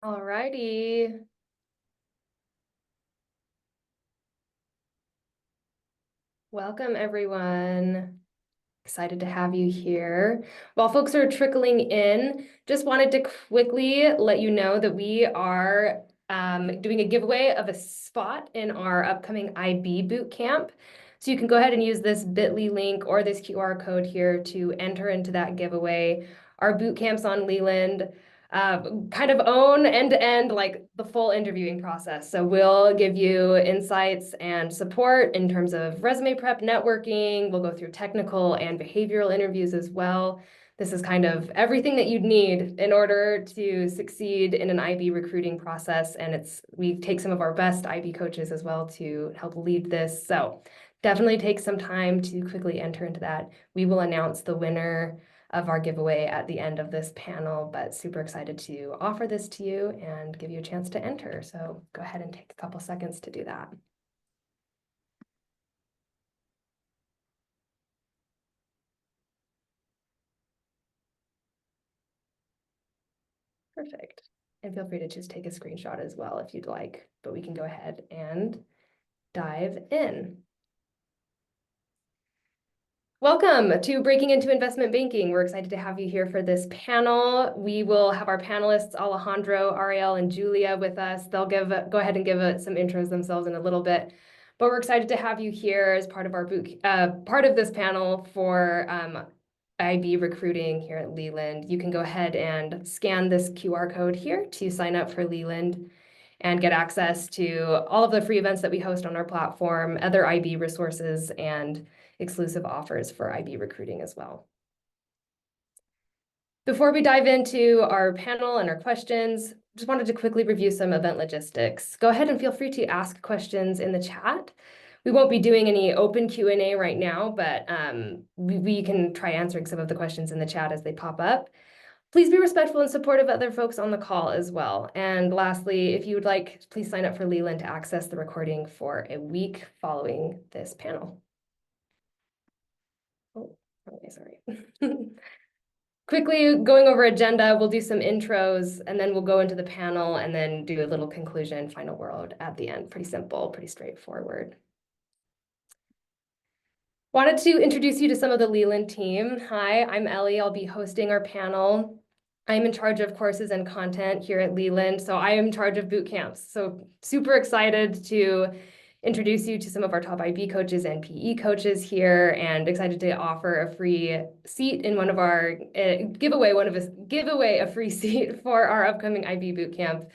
All righty. Welcome, everyone. Excited to have you here. While folks are trickling in, just wanted to quickly let you know that we are doing a giveaway of a spot in our upcoming IB boot camp. So you can go ahead and use this bit.ly link or this QR code here to enter into that giveaway. Our boot camp's on Leland. Kind of own end-to-end like the full interviewing process. So we'll give you insights and support in terms of resume prep, networking. We'll go through technical and behavioral interviews as well. This is kind of everything that you'd need in order to succeed in an IB recruiting process. And we take some of our best IB coaches as well to help lead this. So definitely take some time to quickly enter into that. We will announce the winner of our giveaway at the end of this panel, but super excited to offer this to you and give you a chance to enter. So go ahead and take a couple seconds to do that. Perfect. And feel free to just take a screenshot as well if you'd like, but we can go ahead and dive in. Welcome to Breaking into Investment Banking. We're excited to have you here for this panel. We will have our panelists, Alejandro, Arielle, and Julia with us. They'll go ahead and give some intros themselves in a little bit. But we're excited to have you here as part of our part of this panel for IB recruiting here at Leland. You can go ahead and scan this QR code here to sign up for Leland and get access to all of the free events that we host on our platform, other IB resources, and exclusive offers for IB recruiting as well. Before we dive into our panel and our questions, just wanted to quickly review some event logistics. Go ahead and feel free to ask questions in the chat. We won't be doing any open Q&A right now, but we can try answering some of the questions in the chat as they pop up. Please be respectful and supportive of other folks on the call as well. And lastly, if you would like, please sign up for Leland to access the recording for a week following this panel. Oh, okay, sorry. Quickly going over agenda, we'll do some intros, and then we'll go into the panel and then do a little conclusion, final word at the end. Pretty simple, pretty straightforward. Wanted to introduce you to some of the Leland team. Hi, I'm Ellie. I'll be hosting our panel. I'm in charge of courses and content here at Leland, so I am in charge of boot camps. So super excited to introduce you to some of our top IB coaches and PE coaches here, and excited to offer a free seat in one of our giveaway a free seat for our upcoming IB boot camp.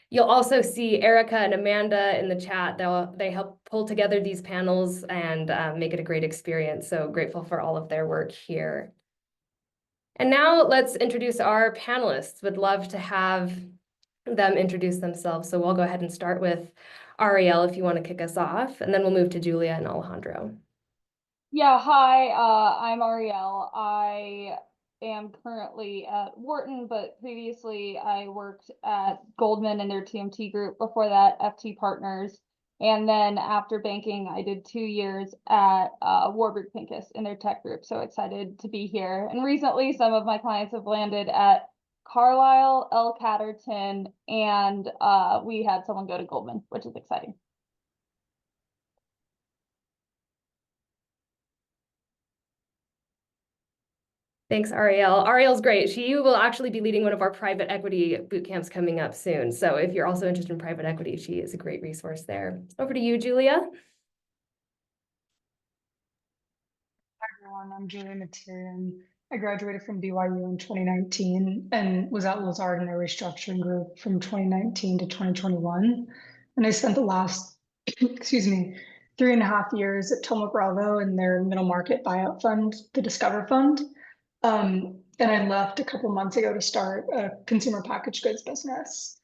You'll also see Erica and Amanda in the chat. They help pull together these panels and make it a great experience. So grateful for all of their work here. And now let's introduce our panelists. Would love to have them introduce themselves. So we'll go ahead and start with Arielle, if you want to kick us off, and then we'll move to Julia and Alejandro. Yeah, hi, I'm Arielle. I am currently at Wharton, but previously I worked at Goldman in their TMT group, before that FT Partners. And then after banking, I did 2 years at Warburg Pincus in their tech group. So excited to be here. And recently, some of my clients have landed at Carlisle, L. Catterton, and we had someone go to Goldman, which is exciting. Thanks, Arielle. Arielle's great. She will actually be leading one of our private equity boot camps coming up soon. So if you're also interested in private equity, she is a great resource there. Over to you, Julia. Hi, everyone. I'm Julia Materian. I graduated from BYU in 2019 and was at Lazard in their restructuring group from 2019 to 2021. And I spent the last, 3.5 years at Thoma Bravo in their middle market buyout fund, the Discover Fund. And I left a couple months ago to start a consumer packaged goods business.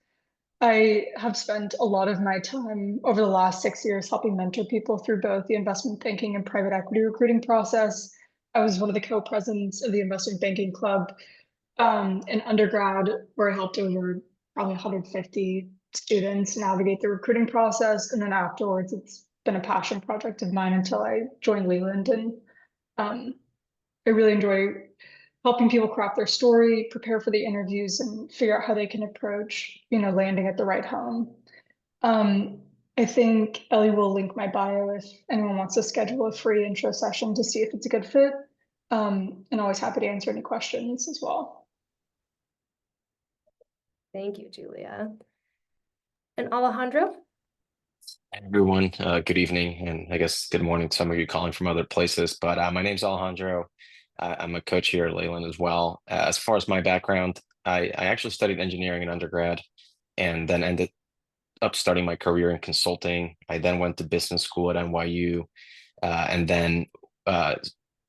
I have spent a lot of my time over the last 6 years helping mentor people through both the investment banking and private equity recruiting process. I was one of the co-presidents of the investment banking club in undergrad, where I helped over probably 150 students navigate the recruiting process. And then afterwards, it's been a passion project of mine until I joined Leland. And I really enjoy helping people craft their story, prepare for the interviews, and figure out how they can approach, landing at the right home. I think Ellie will link my bio if anyone wants to schedule a free intro session to see if it's a good fit. And always happy to answer any questions as well. Thank you, Julia. And Alejandro? Everyone, good evening, and I guess good morning to some of you calling from other places. But my name's Alejandro. I'm a coach here at Leland as well. As far as my background, I actually studied engineering in undergrad and then ended up starting my career in consulting. I then went to business school at NYU and then uh,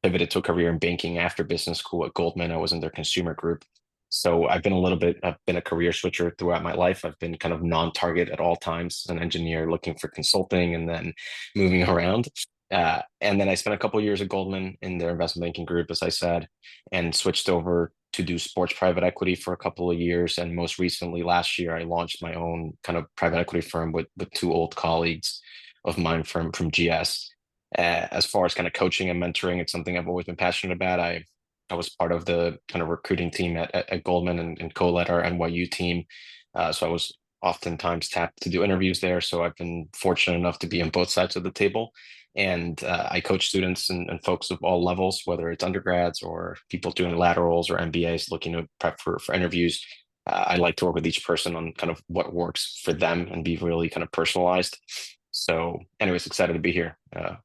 pivoted to a career in banking after business school at Goldman. I was in their consumer group. So I've been a career switcher throughout my life. I've been kind of non-target at all times, an engineer looking for consulting and then moving around. And then I spent a couple of years at Goldman in their investment banking group, as I said, and switched over to do sports private equity for a couple of years. And most recently, last year, I launched my own kind of private equity firm with two old colleagues of mine from GS. As far as kind of coaching and mentoring, it's something I've always been passionate about. I was part of the kind of recruiting team at Goldman and co-led our NYU team. So I was oftentimes tapped to do interviews there. So I've been fortunate enough to be on both sides of the table. And I coach students and folks of all levels, whether it's undergrads or people doing laterals or MBAs looking to prep for interviews. I like to work with each person on kind of what works for them and be really kind of personalized. So anyways, excited to be here.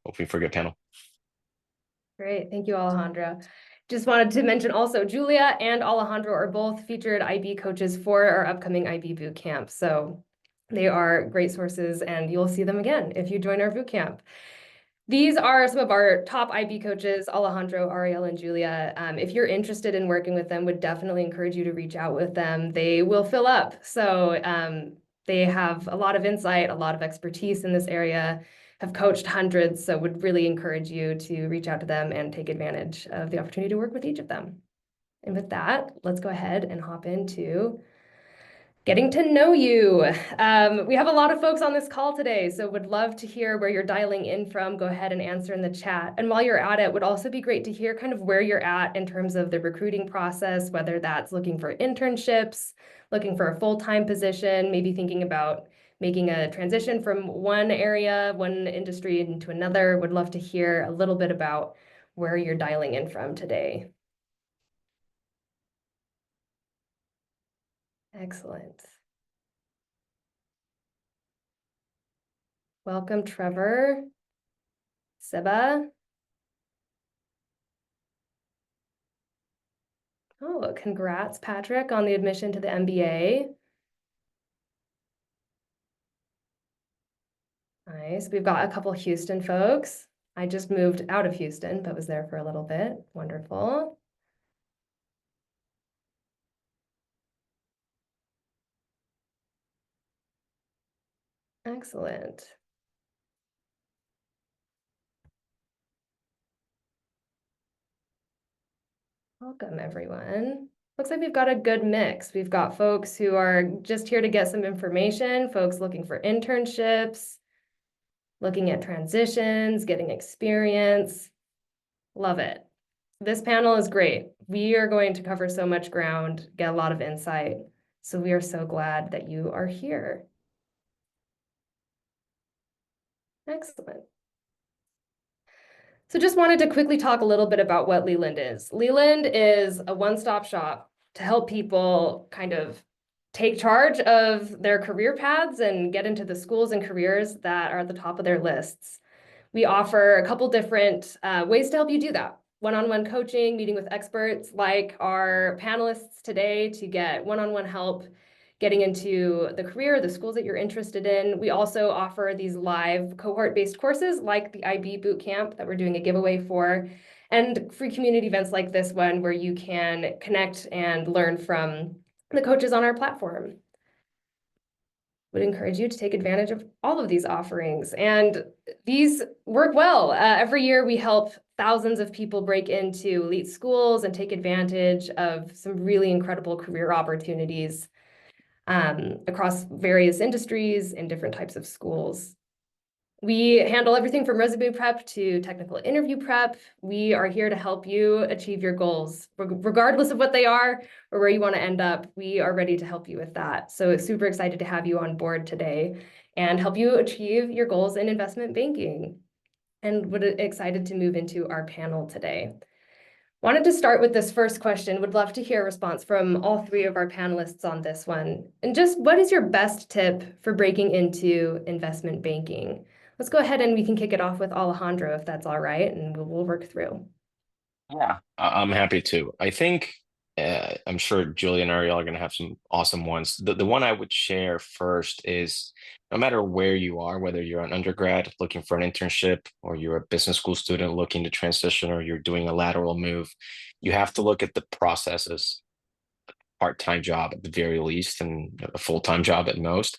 Hoping for a good panel. Great, thank you, Alejandro. Just wanted to mention also, Julia and Alejandro are both featured IB coaches for our upcoming IB boot camp. So they are great sources and you'll see them again if you join our boot camp. These are some of our top IB coaches, Alejandro, Arielle, and Julia. If you're interested in working with them, would definitely encourage you to reach out with them. They will fill up. So they have a lot of insight, a lot of expertise in this area, have coached hundreds, so would really encourage you to reach out to them and take advantage of the opportunity to work with each of them. And with that, let's go ahead and hop into getting to know you. We have a lot of folks on this call today, so would love to hear where you're dialing in from. Go ahead and answer in the chat. And while you're at it, would also be great to hear kind of where you're at in terms of the recruiting process, whether that's looking for internships, looking for a full-time position, maybe thinking about making a transition from one area, one industry into another. Would love to hear a little bit about where you're dialing in from today. Excellent. Welcome, Trevor. Seba. Oh, congrats, Patrick, on the admission to the MBA. Nice. We've got a couple Houston folks. I just moved out of Houston, but was there for a little bit. Wonderful. Excellent. Welcome, everyone. Looks like we've got a good mix. We've got folks who are just here to get some information, folks looking for internships, looking at transitions, getting experience. Love it. This panel is great. We are going to cover so much ground, get a lot of insight. So we are so glad that you are here. Excellent. So just wanted to quickly talk a little bit about what Leland is. Leland is a one-stop shop to help people kind of take charge of their career paths and get into the schools and careers that are at the top of their lists. We offer a couple different ways to help you do that. One-on-one coaching, meeting with experts like our panelists today to get one-on-one help getting into the career, the schools that you're interested in. We also offer these live cohort-based courses like the IB Bootcamp that we're doing a giveaway for, and free community events like this one where you can connect and learn from the coaches on our platform. Would encourage you to take advantage of all of these offerings. And these work well. Every year we help thousands of people break into elite schools and take advantage of some really incredible career opportunities across various industries and different types of schools. We handle everything from resume prep to technical interview prep. We are here to help you achieve your goals, regardless of what they are or where you want to end up. We are ready to help you with that. So super excited to have you on board today and help you achieve your goals in investment banking. And we're excited to move into our panel today. Wanted to start with this first question. Would love to hear a response from all three of our panelists on this one. And just what is your best tip for breaking into investment banking? Let's go ahead and we can kick it off with Alejandro, if that's all right, and we'll work through. Yeah, I'm happy to. I think I'm sure Julie and Arielle are going to have some awesome ones. The one I would share first is no matter where you are, whether you're an undergrad looking for an internship, or you're a business school student looking to transition, or you're doing a lateral move, you have to look at the processes. Part-time job at the very least and a full-time job at most.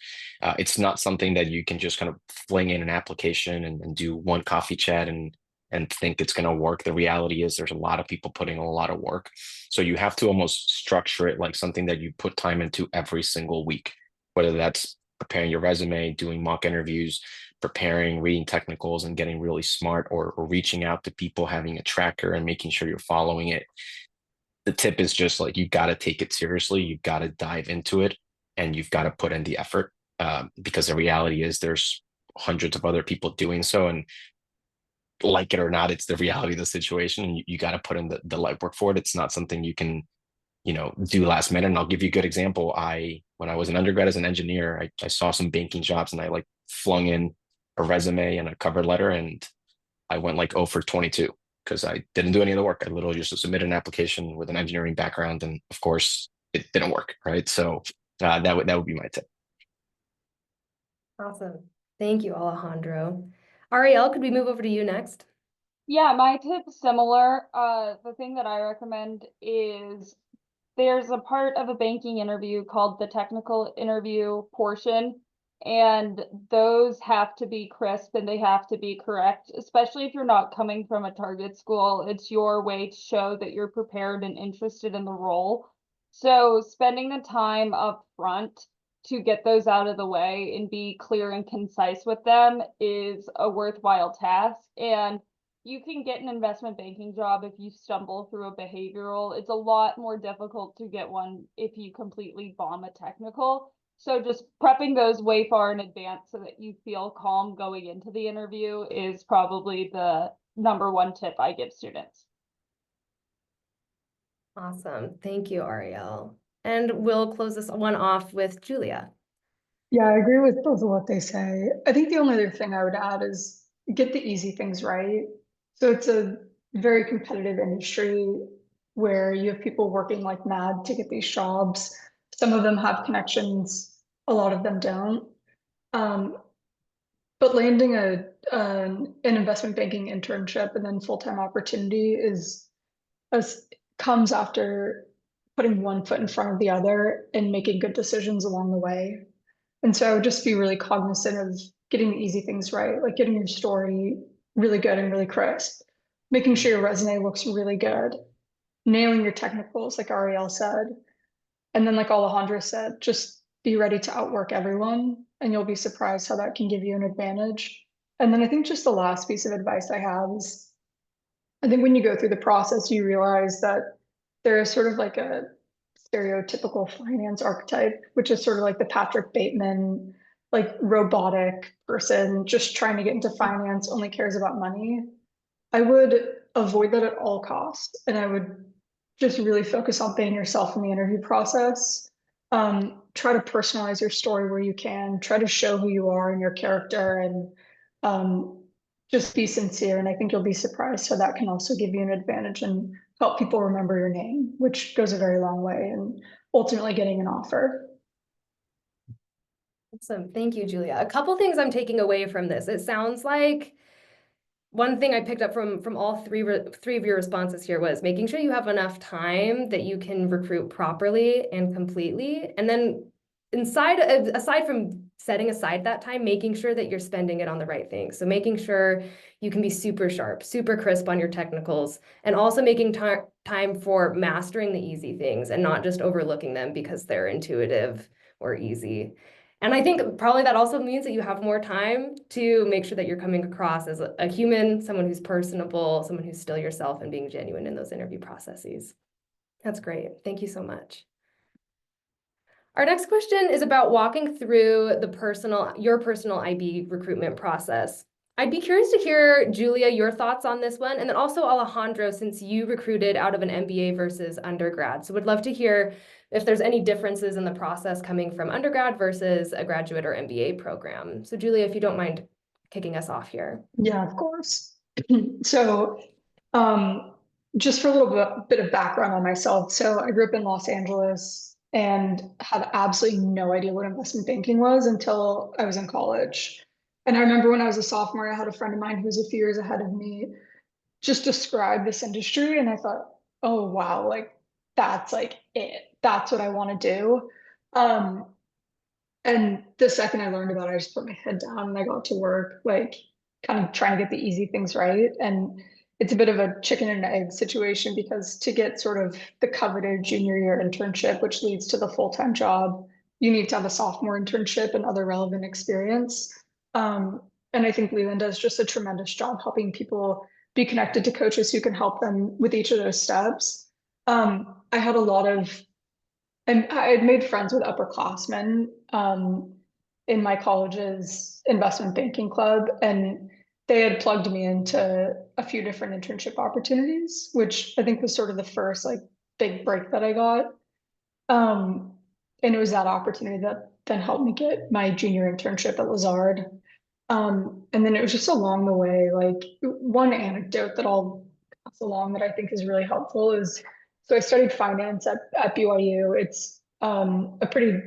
It's not something that you can just kind of fling in an application and do one coffee chat and think it's going to work. The reality is there's a lot of people putting a lot of work. So you have to almost structure it like something that you put time into every single week, whether that's preparing your resume, doing mock interviews, preparing, reading technicals and getting really smart, or reaching out to people, having a tracker and making sure you're following it. The tip is just like you got to take it seriously. You've got to dive into it and you've got to put in the effort because the reality is there's hundreds of other people doing so. And like it or not, it's the reality of the situation. And you got to put in the legwork for it. It's not something you can, do last minute. And I'll give you a good example. When I was an undergrad as an engineer, I saw some banking jobs and I like flung in a resume and a cover letter and I went like 0 for 22 because I didn't do any of the work. I literally just submitted an application with an engineering background, and of course, it didn't work. Right, so that would be my tip. Awesome. Thank you, Alejandro. Arielle, could we move over to you next? Yeah, my tip's similar. The thing that I recommend is there's a part of a banking interview called the technical interview portion, and those have to be crisp and they have to be correct, especially if you're not coming from a target school. It's your way to show that you're prepared and interested in the role. So spending the time up front to get those out of the way and be clear and concise with them is a worthwhile task. And you can get an investment banking job if you stumble through a behavioral. It's a lot more difficult to get one if you completely bomb a technical. So just prepping those way far in advance so that you feel calm going into the interview is probably the #1 tip I give students. Awesome. Thank you, Arielle. And we'll close this one off with Julia. Yeah, I agree with both of what they say. I think the only other thing I would add is get the easy things right. So it's a very competitive industry where you have people working like mad to get these jobs. Some of them have connections, a lot of them don't. But landing an investment banking internship and then full-time opportunity comes after putting one foot in front of the other and making good decisions along the way. And so I would just be really cognizant of getting the easy things right, like getting your story really good and really crisp, making sure your resume looks really good, nailing your technicals, like Arielle said. And then, like Alejandro said, just be ready to outwork everyone, and you'll be surprised how that can give you an advantage. And then I think just the last piece of advice I have is I think when you go through the process, you realize that there is sort of like a stereotypical finance archetype, which is sort of like the Patrick Bateman, like robotic person just trying to get into finance, only cares about money. I would avoid that at all costs. And I would just really focus on being yourself in the interview process. Try to personalize your story where you can, try to show who you are and your character, and just be sincere. And I think you'll be surprised how that can also give you an advantage and help people remember your name, which goes a very long way and ultimately getting an offer. Awesome. Thank you, Julia. A couple things I'm taking away from this. It sounds like one thing I picked up from all three of your responses here was making sure you have enough time that you can recruit properly and completely. And then aside from setting aside that time, making sure that you're spending it on the right things. So making sure you can be super sharp, super crisp on your technicals, and also making time for mastering the easy things and not just overlooking them because they're intuitive or easy. And I think probably that also means that you have more time to make sure that you're coming across as a human, someone who's personable, someone who's still yourself and being genuine in those interview processes. That's great. Thank you so much. Our next question is about walking through your personal IB recruitment process. I'd be curious to hear, Julia, your thoughts on this one, and then also Alejandro, since you recruited out of an MBA versus undergrad. So would love to hear if there's any differences in the process coming from undergrad versus a graduate or MBA program. So Julia, if you don't mind kicking us off here. Yeah, of course. So, just for a little bit of background on myself. So I grew up in Los Angeles and had absolutely no idea what investment banking was until I was in college. And I remember when I was a sophomore, I had a friend of mine who was a few years ahead of me just describe this industry. And I thought, oh, wow, like that's like it. That's what I want to do. Um, and the second I learned about it, I just put my head down and I got to work, like kind of trying to get the easy things right. And it's a bit of a chicken and egg situation because to get sort of the coveted junior year internship, which leads to the full-time job, you need to have a sophomore internship and other relevant experience. And I think Leland does just a tremendous job helping people be connected to coaches who can help them with each of those steps. I had a lot of and I had made friends with upperclassmen in my college's investment banking club, and they had plugged me into a few different internship opportunities, which I think was sort of the first like big break that I got. Um, and it was that opportunity that then helped me get my junior internship at Lazard. And then it was just along the way, like one anecdote that I'll pass along that I think is really helpful is so I studied finance at BYU. It's a pretty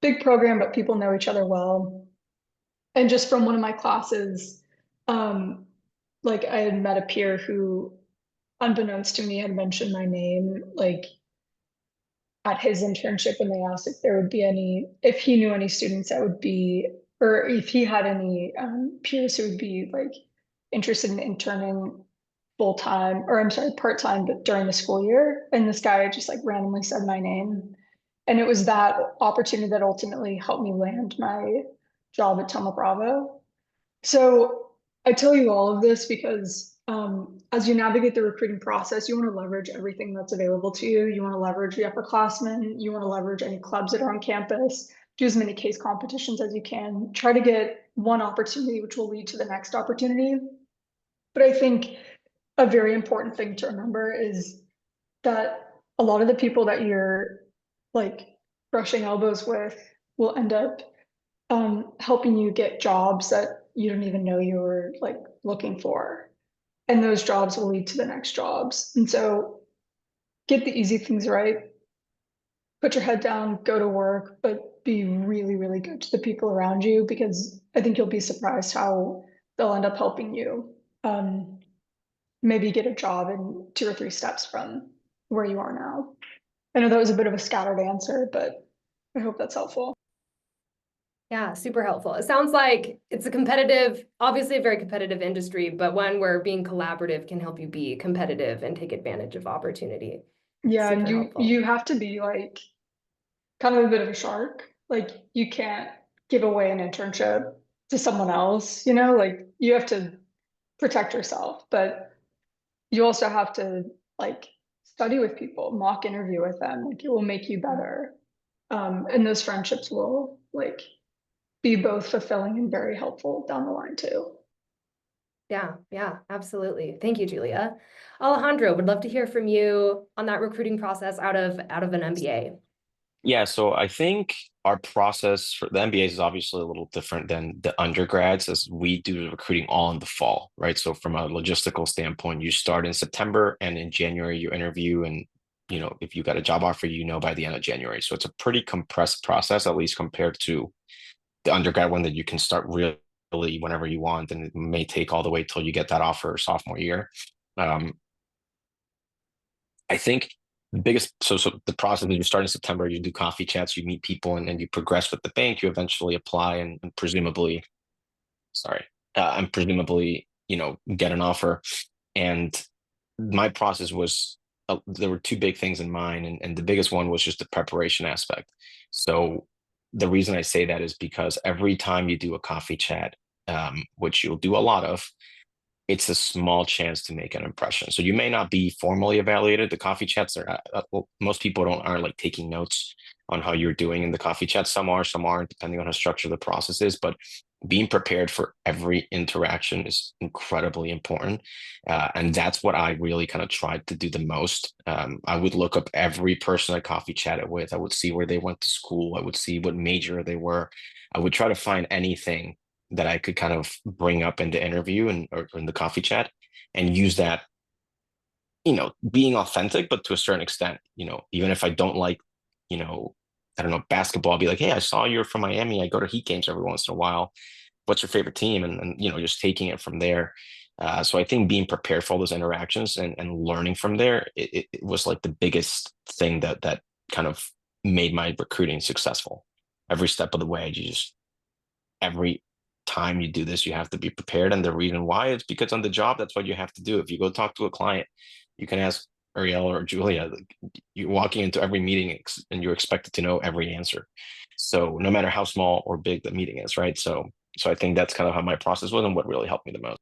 big program, but people know each other well. And just from one of my classes, um, like I had met a peer who, unbeknownst to me, had mentioned my name, like at his internship, and they asked if there would be if he knew any students that would be, or if he had any peers who would be like interested in interning full time, or I'm sorry, part time, but during the school year. And this guy just like randomly said my name. And it was that opportunity that ultimately helped me land my job at Thoma Bravo. So I tell you all of this because as you navigate the recruiting process, you want to leverage everything that's available to you. You want to leverage the upperclassmen. You want to leverage any clubs that are on campus. Do as many case competitions as you can. Try to get one opportunity, which will lead to the next opportunity. But I think a very important thing to remember is that a lot of the people that you're like brushing elbows with will end up helping you get jobs that you don't even know you were like looking for. And those jobs will lead to the next jobs. And so get the easy things right, put your head down, go to work, but be really, really good to the people around you because I think you'll be surprised how they'll end up helping you maybe get a job in 2 or 3 steps from where you are now. I know that was a bit of a scattered answer, but I hope that's helpful. Yeah, super helpful. It sounds like it's obviously a very competitive industry, but one where being collaborative can help you be competitive and take advantage of opportunity. Yeah, Super and helpful. you have to be like kind of a bit of a shark. Like you can't give away an internship to someone else, like you have to protect yourself, but you also have to like study with people, mock interview with them. Like it will make you better. And those friendships will like be both fulfilling and very helpful down the line too. Yeah, absolutely. Thank you, Julia. Alejandro, would love to hear from you on that recruiting process out of an MBA. Yeah, so I think our process for the MBAs is obviously a little different than the undergrads, as we do the recruiting all in the fall, right? So from a logistical standpoint, you start in September and in January you interview, and if you got a job offer, by the end of January. So it's a pretty compressed process, at least compared to the undergrad one that you can start really whenever you want, and it may take all the way till you get that offer sophomore year. I think the biggest so the process is you start in September, you do coffee chats, you meet people, and then you progress with the bank. You eventually apply and presumably, get an offer. And my process was there were two big things in mind, and the biggest one was just the preparation aspect. So the reason I say that is because every time you do a coffee chat, which you'll do a lot of, it's a small chance to make an impression. So you may not be formally evaluated. The coffee chats are, well, most people aren't like taking notes on how you're doing in the coffee chat. Some are, some aren't, depending on how structured the process is. But being prepared for every interaction is incredibly important. And that's what I really kind of tried to do the most. I would look up every person I coffee chatted with. I would see where they went to school. I would see what major they were. I would try to find anything that I could kind of bring up in the interview or in the coffee chat and use that, being authentic, but to a certain extent, even if I don't like, I don't know, basketball, I'll be like, hey, I saw you're from Miami. I go to Heat games every once in a while. What's your favorite team? And just taking it from there. So I think being prepared for all those interactions and learning from there, it was like the biggest thing that kind of made my recruiting successful. Every step of the way, every time you do this, you have to be prepared. And the reason why is because on the job, that's what you have to do. If you go talk to a client, you can ask Arielle or Julia, you're walking into every meeting and you're expected to know every answer. So no matter how small or big the meeting is, right? So I think that's kind of how my process was and what really helped me the most.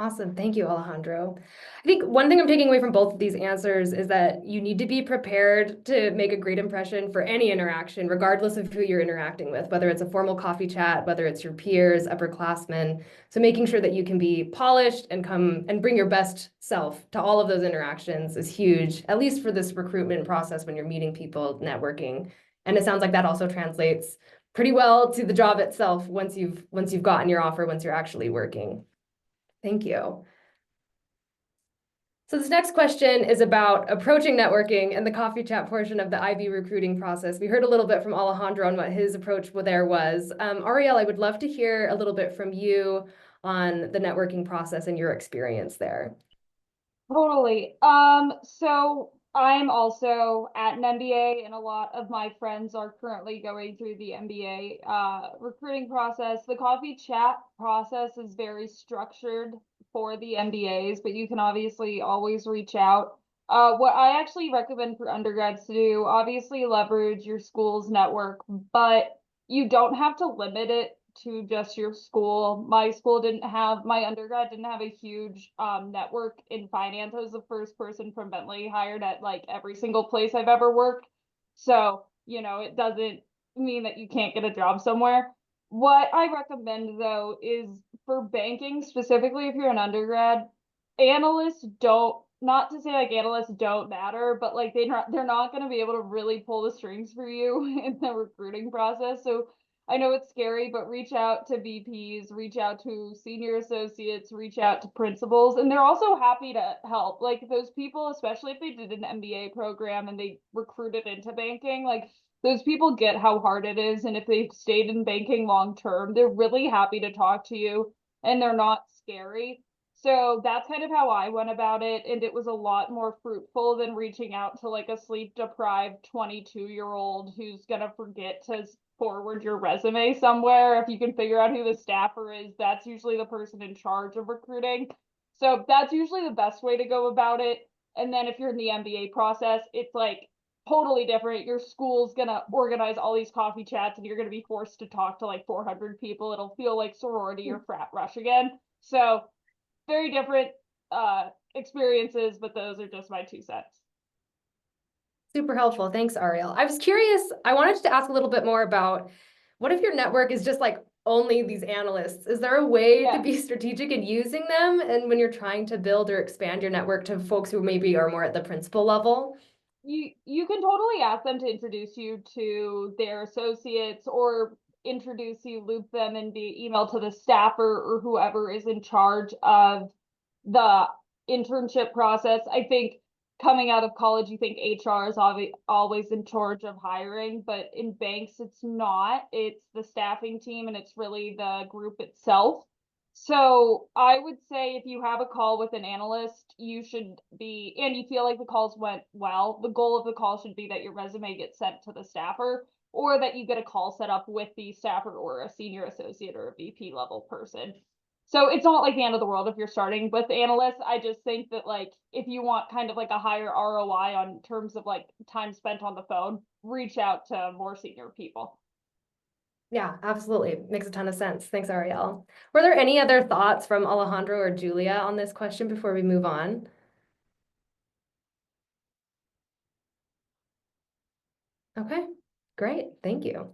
Awesome. Thank you, Alejandro. I think one thing I'm taking away from both of these answers is that you need to be prepared to make a great impression for any interaction, regardless of who you're interacting with, whether it's a formal coffee chat, whether it's your peers, upperclassmen. So making sure that you can be polished and come and bring your best self to all of those interactions is huge, at least for this recruitment process when you're meeting people, networking. And it sounds like that also translates pretty well to the job itself once you've gotten your offer, once you're actually working. Thank you. So this next question is about approaching networking and the coffee chat portion of the IB recruiting process. We heard a little bit from Alejandro on what his approach there was. Arielle, I would love to hear a little bit from you on the networking process and your experience there. Totally. So I'm also at an MBA, and a lot of my friends are currently going through the MBA recruiting process. The coffee chat process is very structured for the MBAs, but you can obviously always reach out. What I actually recommend for undergrads to do, obviously leverage your school's network, but you don't have to limit it to just your school. My undergrad didn't have a huge network in finance. I was the first person from Bentley hired at like every single place I've ever worked. So, it doesn't mean that you can't get a job somewhere. What I recommend though is for banking, specifically if you're an undergrad, analysts don't, not to say like analysts don't matter, but like they're not going to be able to really pull the strings for you in the recruiting process. So I know it's scary, but reach out to VPs, reach out to senior associates, reach out to principals, and they're also happy to help. Like those people, especially if they did an MBA program and they recruited into banking, like those people get how hard it is. And if they've stayed in banking long term, they're really happy to talk to you and they're not scary. So that's kind of how I went about it. And it was a lot more fruitful than reaching out to like a sleep deprived 22-year-old who's going to forget to forward your resume somewhere. If you can figure out who the staffer is, that's usually the person in charge of recruiting. So that's usually the best way to go about it. And then if you're in the MBA process, it's like totally different. Your school's gonna organize all these coffee chats and you're gonna be forced to talk to like 400 people. It'll feel like sorority or frat rush again. So very different experiences, but those are just my 2 cents. Super helpful. Thanks, Arielle. I was curious, I wanted to ask a little bit more about what if your network is just like only these analysts? Is there a way to be strategic in using them? And when you're trying to build or expand your network to folks who maybe are more at the principal level? You can totally ask them to introduce you to their associates or loop them in the email to the staffer or whoever is in charge of the internship process. I think coming out of college, you think HR is always in charge of hiring, but in banks, it's not. It's the staffing team and it's really the group itself. So I would say if you have a call with an analyst, you should be, and you feel like the calls went well, the goal of the call should be that your resume gets sent to the staffer or that you get a call set up with the staffer or a senior associate or a VP level person. So it's not like the end of the world if you're starting with analysts. I just think that like if you want kind of like a higher ROI on terms of like time spent on the phone, reach out to more senior people. Yeah, absolutely. Makes a ton of sense. Thanks, Arielle. Were there any other thoughts from Alejandro or Julia on this question before we move on? Okay, great. Thank you.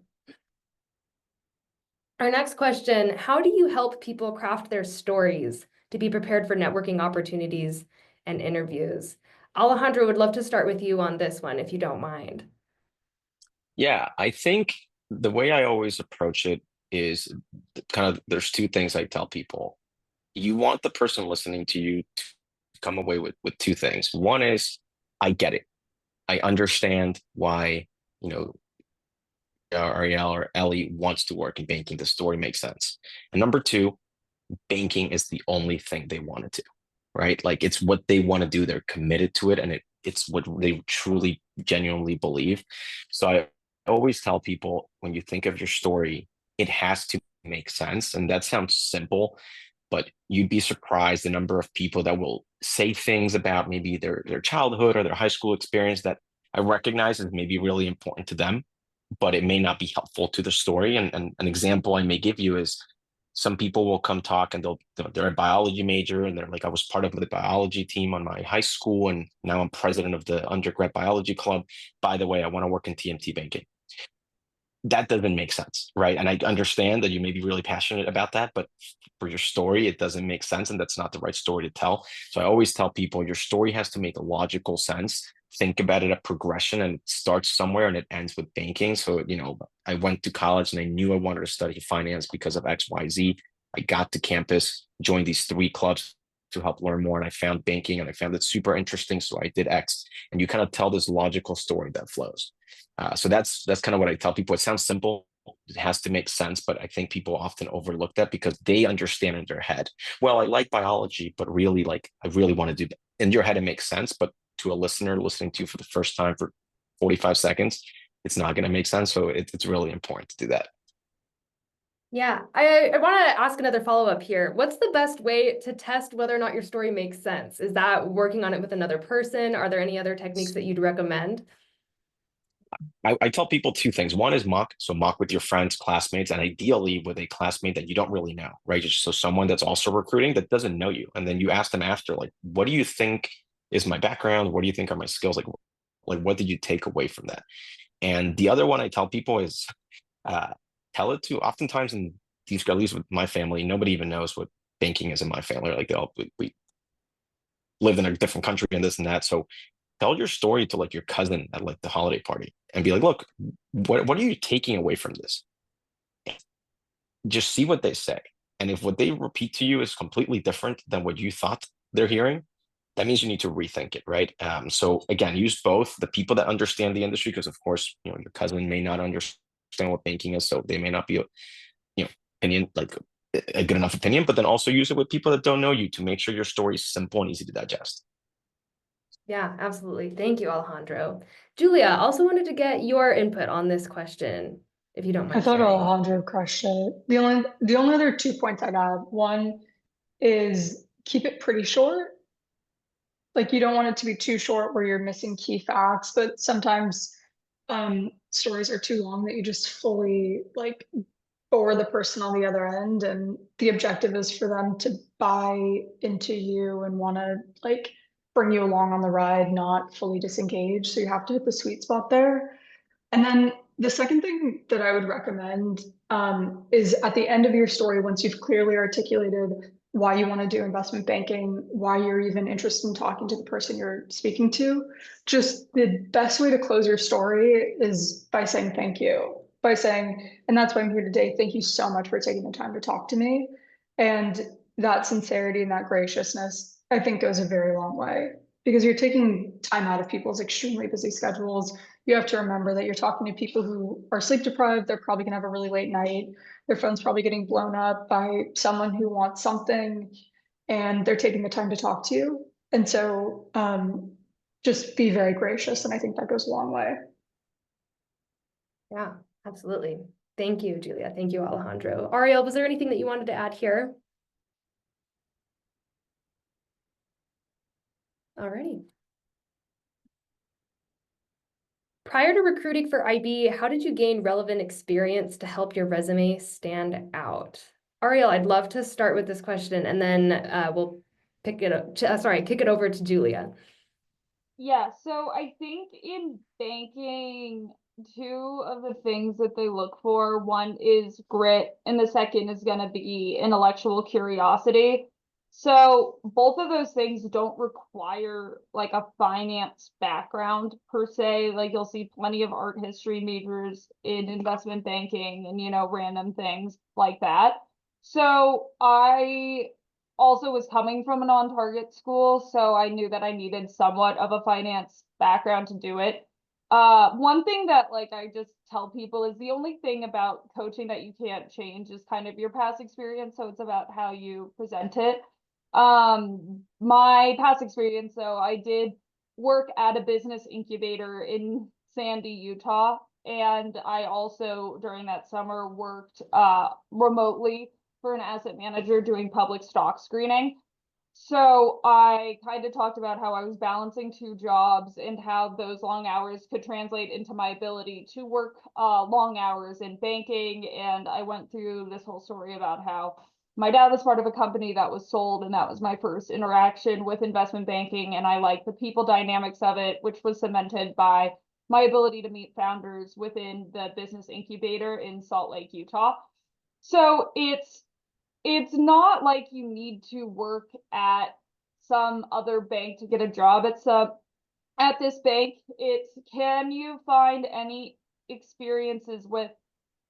Our next question, how do you help people craft their stories to be prepared for networking opportunities and interviews? Alejandro, would love to start with you on this one, if you don't mind. Yeah, I think the way I always approach it is kind of there's two things I tell people. You want the person listening to you to come away with two things. One is, I get it. I understand why, you know, Arielle or Ellie wants to work in banking. The story makes sense. And number two, banking is the only thing they want to do, right? Like it's what they want to do. They're committed to it, and it's what they truly, genuinely believe. So I always tell people when you think of your story, it has to make sense. And that sounds simple, but you'd be surprised the number of people that will say things about maybe their childhood or their high school experience that I recognize is maybe really important to them, but it may not be helpful to the story. And an example I may give you is some people will come talk and they're a biology major and they're like, I was part of the biology team on my high school and now I'm president of the undergrad biology club. By the way, I want to work in TMT banking. That doesn't make sense, right? And I understand that you may be really passionate about that, but for your story, it doesn't make sense, and that's not the right story to tell. So I always tell people your story has to make a logical sense. Think about it a progression, and it starts somewhere and it ends with banking. So, you know, I went to college and I knew I wanted to study finance because of XYZ. I got to campus, joined these three clubs to help learn more, and I found banking and I found it super interesting. So I did X, and you kind of tell this logical story that flows. So that's kind of what I tell people. It sounds simple. It has to make sense, but I think people often overlook that because they understand in their head, well, I like biology, but really, like, I really want to do that. In your head, it makes sense, but to a listener listening to you for the first time for 45 seconds, it's not going to make sense. So it's really important to do that. Yeah, I want to ask another follow-up here. What's the best way to test whether or not your story makes sense? Is that working on it with another person? Are there any other techniques that you'd recommend? I tell people two things. One is mock. So mock with your friends, classmates, and ideally with a classmate that you don't really know, right? So someone that's also recruiting that doesn't know you. And then you ask them after, like, what do you think is my background? What do you think are my skills? Like what did you take away from that? And the other one I tell people is uh, tell it to, oftentimes in these, at least with my family, nobody even knows what banking is in my family. Like we live in a different country and this and that. So tell your story to like your cousin at like the holiday party and be like, look, what are you taking away from this? Just see what they say. And if what they repeat to you is completely different than what you thought they're hearing, that means you need to rethink it, right? So again, use both the people that understand the industry, because of course, you know, your cousin may not understand what banking is, so they may not be, you know, opinion like a good enough opinion. But then also use it with people that don't know you to make sure your story is simple and easy to digest. Yeah, absolutely. Thank you, Alejandro. Julia, also wanted to get your input on this question, if you don't I mind thought sharing. Alejandro crushed it. The only other 2 points I'd add, one is keep it pretty short. Like you don't want it to be too short where you're missing key facts, but sometimes stories are too long that you just fully like bore the person on the other end, and the objective is for them to buy into you and want to like bring you along on the ride, not fully disengage. So you have to hit the sweet spot there. And then the second thing that I would recommend is at the end of your story, once you've clearly articulated why you want to do investment banking, why you're even interested in talking to the person you're speaking to, just the best way to close your story is by saying thank you, by saying, and that's why I'm here today. Thank you so much for taking the time to talk to me. And that sincerity and that graciousness, I think, goes a very long way because you're taking time out of people's extremely busy schedules. You have to remember that you're talking to people who are sleep deprived. They're probably gonna have a really late night. Their phone's probably getting blown up by someone who wants something, and they're taking the time to talk to you. And so just be very gracious. And I think that goes a long way. Yeah, absolutely. Thank you, Julia. Thank you, Alejandro. Arielle, was there anything that you wanted to add here? Alrighty. Prior to recruiting for IB, how did you gain relevant experience to help your resume stand out? Arielle, I'd love to start with this question, and then we'll kick it over to Julia. Yeah, so I think in banking, two of the things that they look for, one is grit, and the second is going to be intellectual curiosity. So both of those things don't require like a finance background per se. Like you'll see plenty of art history majors in investment banking and, random things like that. So I also was coming from an on-target school, so I knew that I needed somewhat of a finance background to do it. One thing that like I just tell people is the only thing about coaching that you can't change is kind of your past experience, so it's about how you present it. My past experience, though, I did work at a business incubator in Sandy, Utah, and I also during that summer worked remotely for an asset manager doing public stock screening. So I kind of talked about how I was balancing two jobs and how those long hours could translate into my ability to work long hours in banking. And I went through this whole story about how my dad was part of a company that was sold, and that was my first interaction with investment banking. And I like the people dynamics of it, which was cemented by my ability to meet founders within the business incubator in Salt Lake, Utah. So it's not like you need to work at some other bank to get a job at this bank. It's can you find any experiences with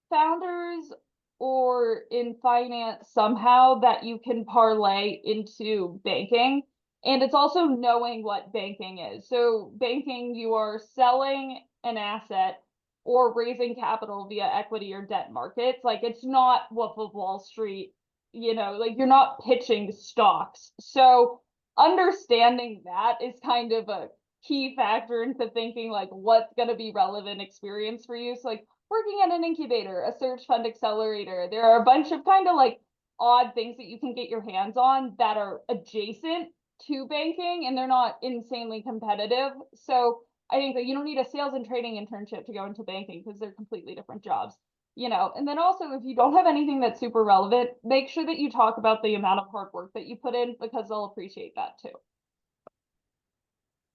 founders or in finance somehow that you can parlay into banking? And it's also knowing what banking is. So banking, you are selling an asset or raising capital via equity or debt markets. Like it's not Wolf of Wall Street, like you're not pitching stocks. So understanding that is kind of a key factor into thinking like what's going to be relevant experience for you. So like working at an incubator, a search fund accelerator, there are a bunch of kind of like odd things that you can get your hands on that are adjacent to banking and they're not insanely competitive. So I think that you don't need a sales and trading internship to go into banking because they're completely different jobs. And then also if you don't have anything that's super relevant, make sure that you talk about the amount of hard work that you put in because they'll appreciate that too.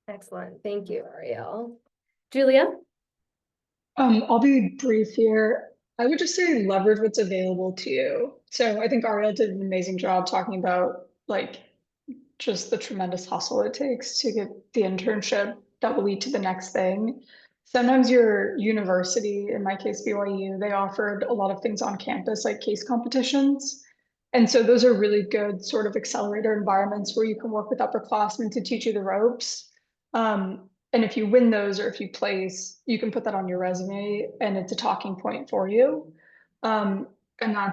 Excellent. Thank you, Arielle. Julia? I'll be brief here. I would just say leverage what's available to you. So I think Ariel did an amazing job talking about like just the tremendous hustle it takes to get the internship that will lead to the next thing. Sometimes your university, in my case, BYU, they offered a lot of things on campus, like case competitions. And so those are really good sort of accelerator environments where you can work with upperclassmen to teach you the ropes. And if you win those or if you place, you can put that on your resume and it's a talking point for you. And I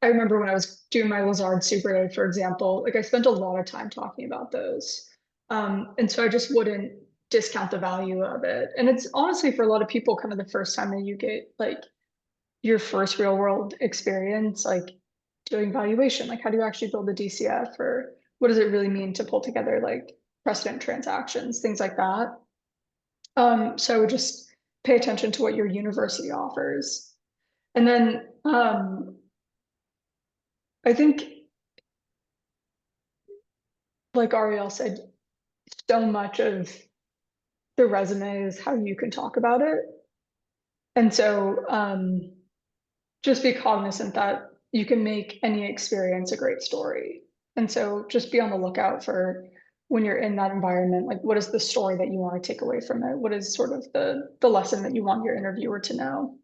remember when I was doing my Lazard Super Day, for example, like I spent a lot of time talking about those. And so I just wouldn't discount the value of it. And it's honestly for a lot of people kind of the first time that you get like your first real world experience, like doing valuation, like how do you actually build a DCF or what does it really mean to pull together like precedent transactions, things like that. So I would just pay attention to what your university offers. And then I think, like Ariel said, so much of the resume is how you can talk about it. And so just be cognizant that you can make any experience a great story. And so just be on the lookout for when you're in that environment, like what is the story that you want to take away from it? What is sort of the lesson that you want your interviewer to know?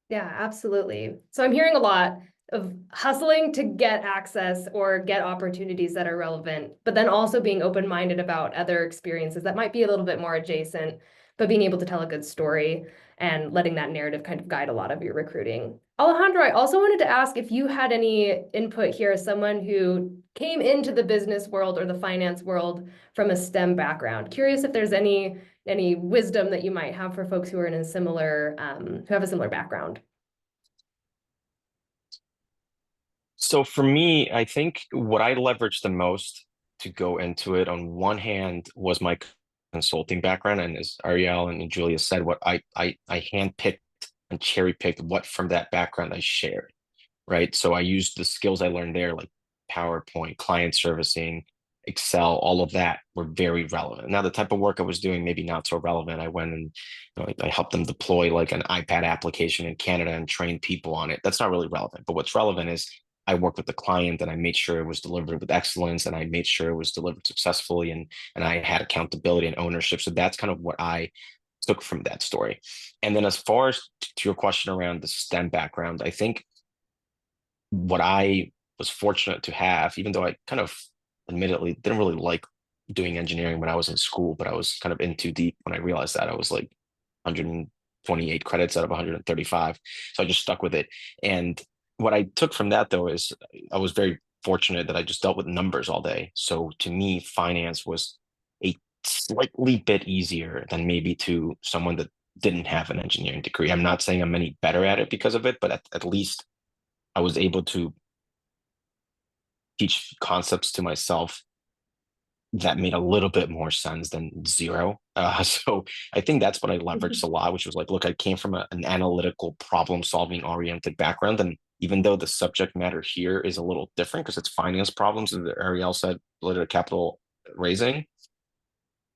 Yeah, absolutely. So I'm hearing a lot of hustling to get access or get opportunities that are relevant, but then also being open-minded about other experiences that might be a little bit more adjacent, but being able to tell a good story and letting that narrative kind of guide a lot of your recruiting. Alejandro, I also wanted to ask if you had any input here as someone who came into the business world or the finance world from a STEM background. Curious if there's any wisdom that you might have for folks who are in a similar, who have a similar background. So for me, I think what I leverage the most to go into it on one hand was my consulting background, and as Arielle and Julia said, what I handpicked and cherry picked what from that background I shared, right? So I used the skills I learned there, like PowerPoint, client servicing, Excel, all of that were very relevant. Now, the type of work I was doing, maybe not so relevant. I went and I helped them deploy like an iPad application in Canada and train people on it. That's not really relevant. But what's relevant is I worked with the client and I made sure it was delivered with excellence and I made sure it was delivered successfully and I had accountability and ownership. So that's kind of what I took from that story. And then as far as to your question around the STEM background, I think what I was fortunate to have, even though I kind of admittedly didn't really like doing engineering when I was in school, but I was kind of in too deep when I realized that I was like 128 credits out of 135. So I just stuck with it. And what I took from that though is I was very fortunate that I just dealt with numbers all day. So to me, finance was a slightly bit easier than maybe to someone that didn't have an engineering degree. I'm not saying I'm any better at it because of it, but at least I was able to teach concepts to myself that made a little bit more sense than zero. So I think that's what I leveraged a lot, which was like, look, I came from an analytical problem solving oriented background. And even though the subject matter here is a little different because it's finance problems, as Arielle said, related to capital raising,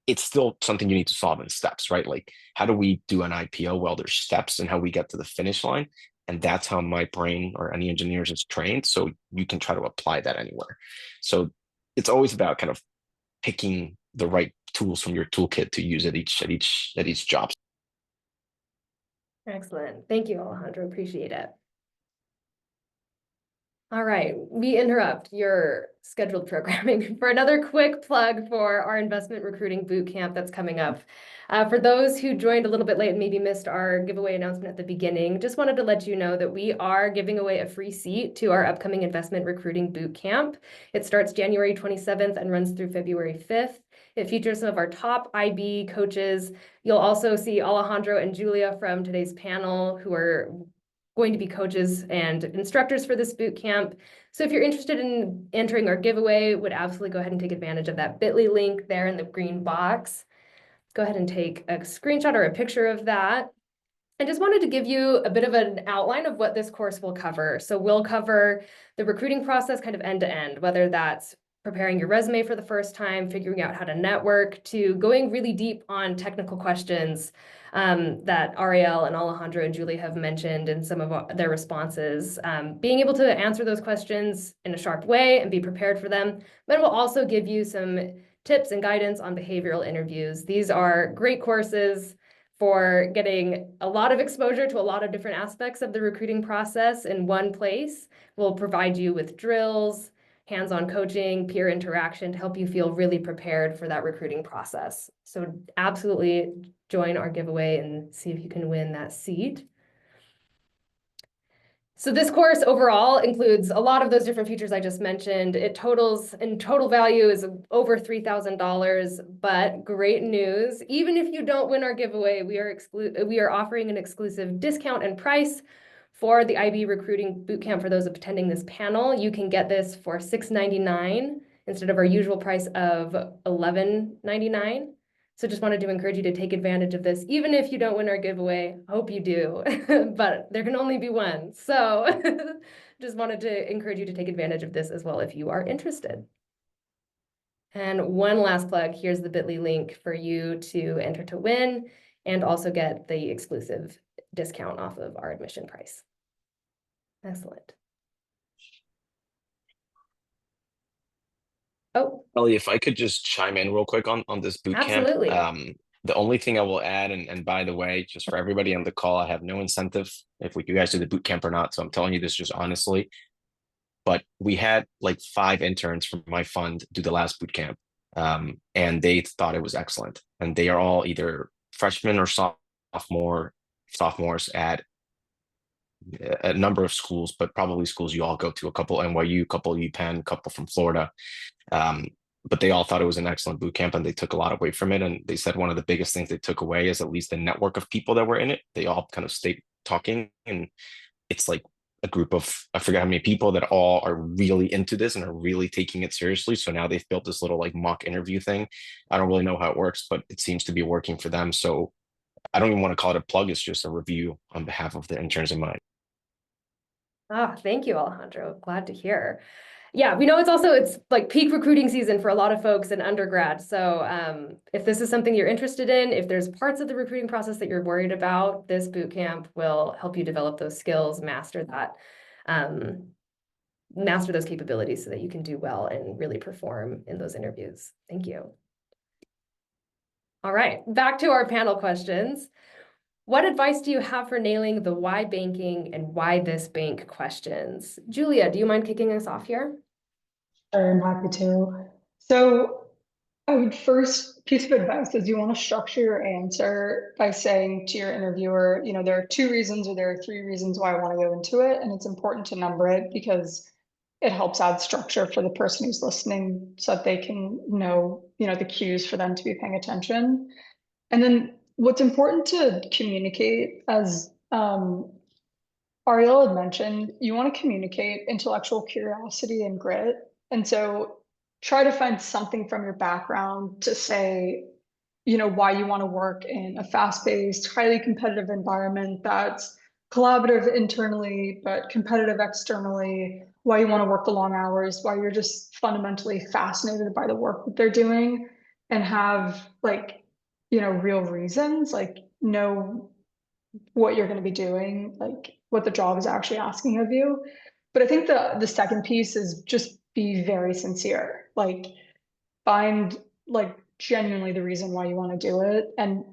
it's still something you need to solve in steps, right? Like, how do we do an IPO? Well, there's steps and how we get to the finish line. And that's how my brain or any engineers is trained. So you can try to apply that anywhere. So it's always about kind of picking the right tools from your toolkit to use at each job. Excellent. Thank you, Alejandro. Appreciate it. All right, we interrupt your scheduled programming for another quick plug for our investment recruiting boot camp that's coming up. For those who joined a little bit late and maybe missed our giveaway announcement at the beginning, just wanted to let you know that we are giving away a free seat to our upcoming investment recruiting boot camp. It starts January 27th and runs through February 5th. It features some of our top IB coaches. You'll also see Alejandro and Julia from today's panel who are going to be coaches and instructors for this boot camp. So if you're interested in entering our giveaway, would absolutely go ahead and take advantage of that bit.ly link there in the green box. Go ahead and take a screenshot or a picture of that. I just wanted to give you a bit of an outline of what this course will cover. So we'll cover the recruiting process kind of end to end, whether that's preparing your resume for the first time, figuring out how to network, to going really deep on technical questions that Arielle and Alejandro and Julie have mentioned in some of their responses. Being able to answer those questions in a sharp way and be prepared for them, but it will also give you some tips and guidance on behavioral interviews. These are great courses for getting a lot of exposure to a lot of different aspects of the recruiting process in one place. We'll provide you with drills, hands-on coaching, peer interaction to help you feel really prepared for that recruiting process. So absolutely join our giveaway and see if you can win that seat. So this course overall includes a lot of those different features I just mentioned. It totals in total value is over $3,000, but great news. Even if you don't win our giveaway, we are offering an exclusive discount and price for the IB Recruiting Bootcamp for those attending this panel. You can get this for $6.99 instead of our usual price of $11.99. So just wanted to encourage you to take advantage of this, even if you don't win our giveaway. Hope you do, but there can only be one. So just wanted to encourage you to take advantage of this as well if you are interested. And one last plug, here's the bit.ly link for you to enter to win and also get the exclusive discount off of our admission price. Excellent. Oh, Ellie, if I could just chime in real quick on this boot camp. absolutely. The only thing I will add, and by the way, just for everybody on the call, I have no incentive if you guys do the boot camp or not. So I'm telling you this just honestly. But we had like 5 interns from my fund do the last boot camp, and they thought it was excellent. And they are all either freshmen or sophomores at a number of schools, but probably schools you all go to, a couple NYU, a couple UPenn, a couple from Florida. But they all thought it was an excellent boot camp and they took a lot away from it. And they said one of the biggest things they took away is at least the network of people that were in it. They all kind of stayed talking. And it's like a group of, I forget how many people that all are really into this and are really taking it seriously. So now they've built this little like mock interview thing. I don't really know how it works, but it seems to be working for them. So I don't even want to call it a plug. It's just a review on behalf of the interns in mind. Ah, thank you, Alejandro. Glad to hear. Yeah, we know it's like peak recruiting season for a lot of folks in undergrad. So if this is something you're interested in, if there's parts of the recruiting process that you're worried about, this boot camp will help you develop those skills, master that, master those capabilities so that you can do well and really perform in those interviews. Thank you. All right, back to our panel questions. What advice do you have for nailing the why banking and why this bank questions? Julia, do you mind kicking us off here? Sure, I'm happy to. So I would first piece of advice is you want to structure your answer by saying to your interviewer, there are 2 reasons or there are 3 reasons why I want to go into it. And it's important to number it because it helps add structure for the person who's listening so that they can know, the cues for them to be paying attention. And then what's important to communicate, as Arielle had mentioned, you want to communicate intellectual curiosity and grit. And so try to find something from your background to say, why you want to work in a fast-paced, highly competitive environment that's collaborative internally, but competitive externally, why you want to work the long hours, why you're just fundamentally fascinated by the work that they're doing, and have like, real reasons, like know what you're going to be doing, like what the job is actually asking of you. But I think the second piece is just be very sincere. Like find like genuinely the reason why you want to do it and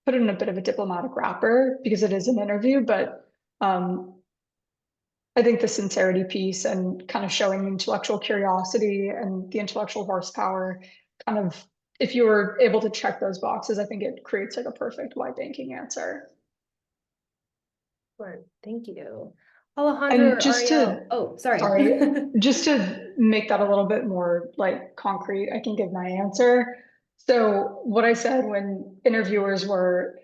put it in a bit of a diplomatic wrapper because it is an interview. But I think the sincerity piece and kind of showing intellectual curiosity and the intellectual horsepower kind of, if you were able to check those boxes, I think it creates like a perfect why banking answer. Sure. Thank you. Alejandro And or Arielle. Oh, sorry. just to make that a little bit more like concrete, I can give my answer. So what I said when interviewers were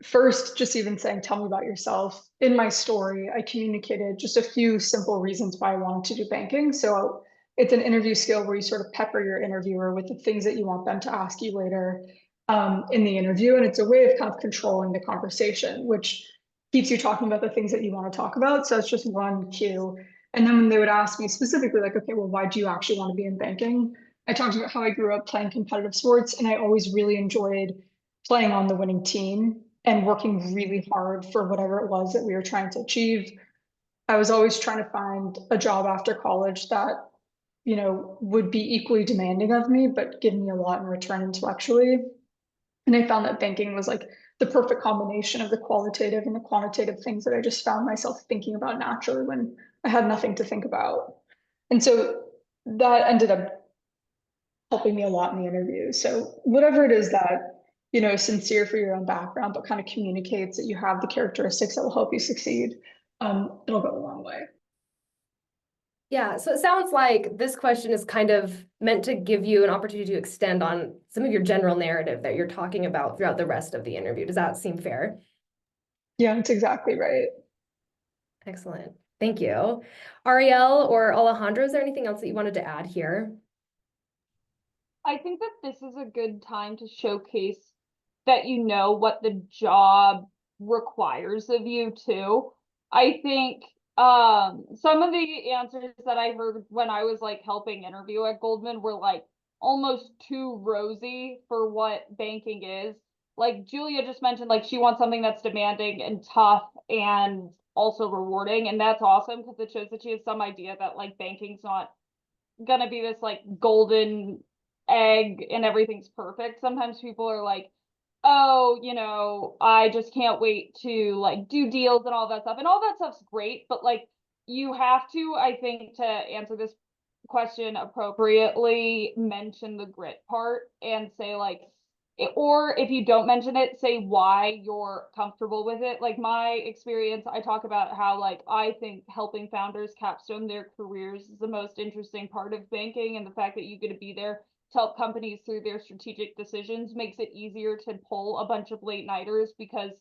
first just even saying, tell me about yourself. In my story, I communicated just a few simple reasons why I wanted to do banking. So it's an interview skill where you sort of pepper your interviewer with the things that you want them to ask you later in the interview. And it's a way of kind of controlling the conversation, which keeps you talking about the things that you want to talk about. So it's just one cue. And then when they would ask me specifically, like, okay, well, why do you actually want to be in banking? I talked about how I grew up playing competitive sports and I always really enjoyed playing on the winning team and working really hard for whatever it was that we were trying to achieve. I was always trying to find a job after college that, would be equally demanding of me, but give me a lot in return intellectually. And I found that banking was like the perfect combination of the qualitative and the quantitative things that I just found myself thinking about naturally when I had nothing to think about. And so that ended up helping me a lot in the interview. So whatever it is that, sincere for your own background, but kind of communicates that you have the characteristics that will help you succeed, it'll go a long way. Yeah, so it sounds like this question is kind of meant to give you an opportunity to extend on some of your general narrative that you're talking about throughout the rest of the interview. Does that seem fair? Yeah, that's exactly right. Excellent. Thank you. Arielle or Alejandro, is there anything else that you wanted to add here? I think that this is a good time to showcase that you know what the job requires of you too. I think some of the answers that I heard when I was like helping interview at Goldman were like almost too rosy for what banking is. Like Julia just mentioned, like she wants something that's demanding and tough and also rewarding, and that's awesome because it shows that she has some idea that like banking's not gonna be this like golden egg and everything's perfect. Sometimes people are like, oh, I just can't wait to like do deals and all that stuff. And all that stuff's great, but like you have to, I think, to answer this question appropriately, mention the grit part and say like, or if you don't mention it, say why you're comfortable with it. Like my experience, I talk about how like I think helping founders capstone their careers is the most interesting part of banking, and the fact that you get to be there to help companies through their strategic decisions makes it easier to pull a bunch of late nighters because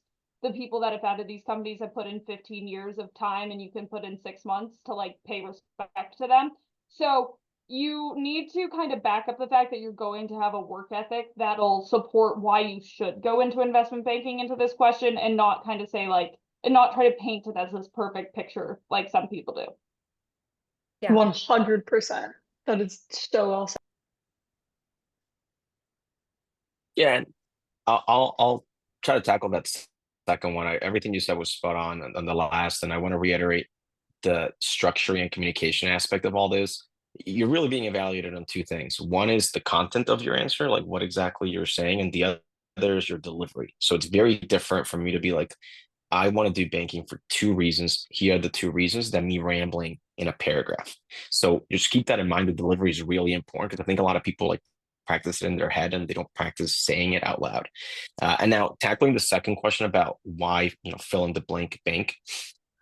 the people that have founded these companies have put in 15 years of time, and you can put in 6 months to like pay respect to them. So you need to kind of back up the fact that you're going to have a work ethic that'll support why you should go into investment banking into this question, and not kind of say like, and not try to paint it as this perfect picture like some people do. Yeah. 100%. That is so well said. Yeah, and I'll try to tackle that second one. Everything you said was spot on the last, and I want to reiterate the structuring and communication aspect of all this. You're really being evaluated on two things. One is the content of your answer, like what exactly you're saying, and the other is your delivery. So it's very different for me to be like, I want to do banking for two reasons. Here are the two reasons, than me rambling in a paragraph. So just keep that in mind. The delivery is really important, because I think a lot of people like practice it in their head and they don't practice saying it out loud. And now tackling the second question about why, fill in the blank bank.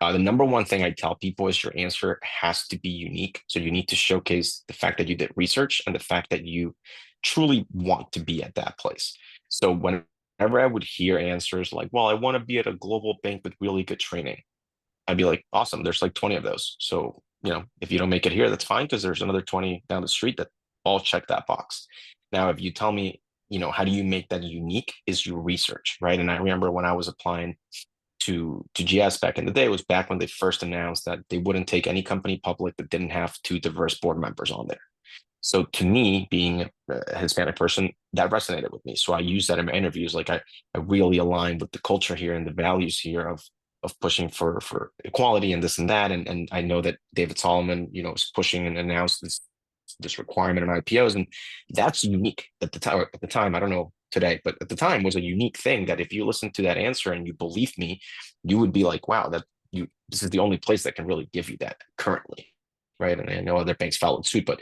The number one thing I tell people is your answer has to be unique. So you need to showcase the fact that you did research and the fact that you truly want to be at that place. So whenever I would hear answers like, well, I want to be at a global bank with really good training, I'd be like, awesome, there's like 20 of those. So, if you don't make it here, that's fine, because there's another 20 down the street that all check that box. Now, if you tell me, how do you make that unique, is your research, right? And I remember when I was applying to GS back in the day, it was back when they first announced that they wouldn't take any company public that didn't have two diverse board members on there. So to me, being a Hispanic person, that resonated with me. So I use that in my interviews. Like I really align with the culture here and the values here of pushing for equality and this and that. And I know that David Solomon, is pushing and announced this requirement in IPOs, and that's unique at the time. At the time, I don't know today, but at the time was a unique thing that if you listen to that answer and you believe me, you would be like, wow, this is the only place that can really give you that currently. Right. And I know other banks followed suit, but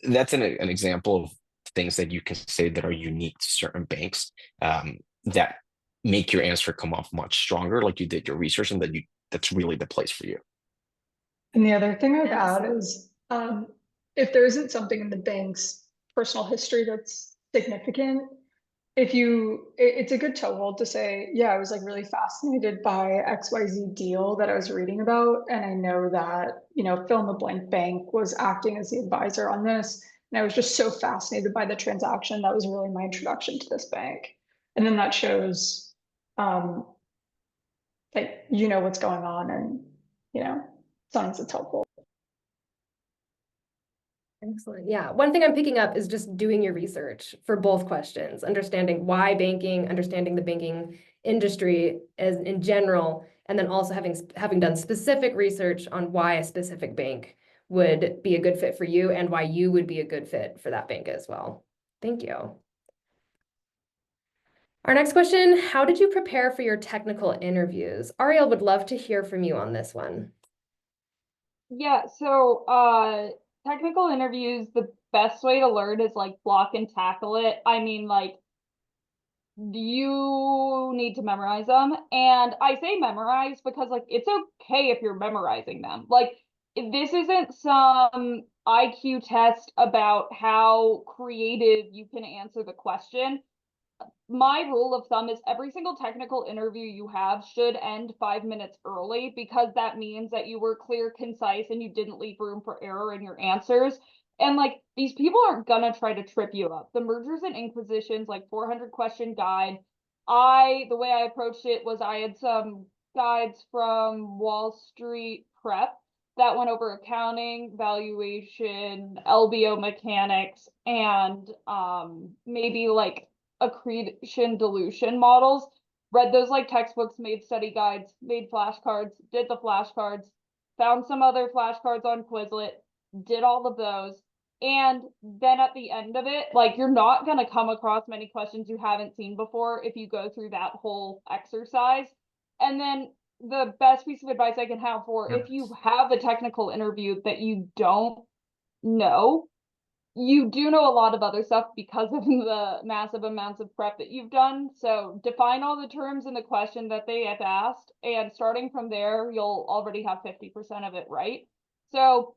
that's an example of things that you can say that are unique to certain banks, that make your answer come off much stronger, like you did your research, and that's really the place for you. And the other thing I'd Yes. add is, if there isn't something in the bank's personal history that's significant, it's a good toehold to say, yeah, I was like really fascinated by XYZ deal that I was reading about. And I know that, fill in the blank bank was acting as the advisor on this. And I was just so fascinated by the transaction. That was really my introduction to this bank. And then that shows, that what's going on, and, sometimes it's helpful. Excellent. Yeah. One thing I'm picking up is just doing your research for both questions, understanding why banking, understanding the banking industry as in general, and then also having done specific research on why a specific bank would be a good fit for you and why you would be a good fit for that bank as well. Thank you. Our next question, how did you prepare for your technical interviews? Arielle would love to hear from you on this one. Yeah, so technical interviews, the best way to learn is like block and tackle it. I mean, like, you need to memorize them. And I say memorize because like it's okay if you're memorizing them. Like, this isn't some IQ test about how creative you can answer the question. My rule of thumb is every single technical interview you have should end 5 minutes early, because that means that you were clear, concise, and you didn't leave room for error in your answers. And like, these people aren't gonna try to trip you up. The mergers and inquisitions, like 400 question guide. The way I approached it was I had some guides from Wall Street Prep that went over accounting, valuation, LBO mechanics, and maybe like accretion dilution models. Read those like textbooks, made study guides, made flashcards, did the flashcards, found some other flashcards on Quizlet, did all of those. And then at the end of it, like, you're not going to come across many questions you haven't seen before if you go through that whole exercise. And then the best piece of advice I can have for if you have a technical interview that you don't know, you do know a lot of other stuff because of the massive amounts of prep that you've done. So define all the terms in the question that they have asked, and starting from there, you'll already have 50% of it right. So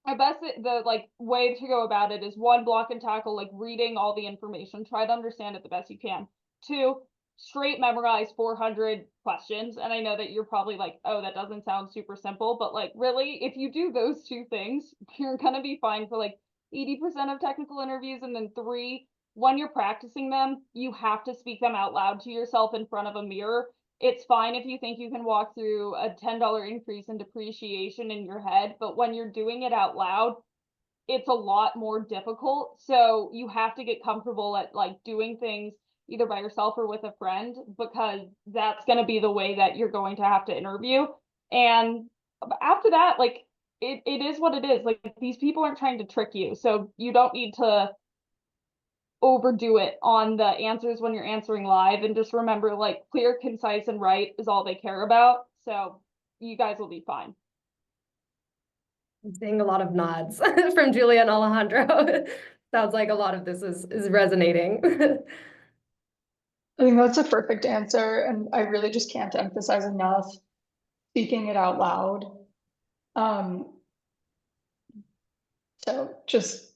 I best the like way to go about it is 1, block and tackle, like reading all the information, try to understand it the best you can. 2, straight memorize 400 questions. And I know that you're probably like, oh, that doesn't sound super simple, but like really, if you do those two things, you're gonna be fine for like 80% of technical interviews. And then 3, when you're practicing them, you have to speak them out loud to yourself in front of a mirror. It's fine if you think you can walk through a $10 increase in depreciation in your head, but when you're doing it out loud, it's a lot more difficult. So you have to get comfortable at like doing things either by yourself or with a friend, because that's going to be the way that you're going to have to interview. And after that, like it is what it is. Like these people aren't trying to trick you. So you don't need to overdo it on the answers when you're answering live, and just remember, like, clear, concise, and right is all they care about. So you guys will be fine. I'm seeing a lot of nods from Julia and Alejandro. Sounds like a lot of this is resonating. I think that's a perfect answer, and I really just can't emphasize enough speaking it out loud. So just,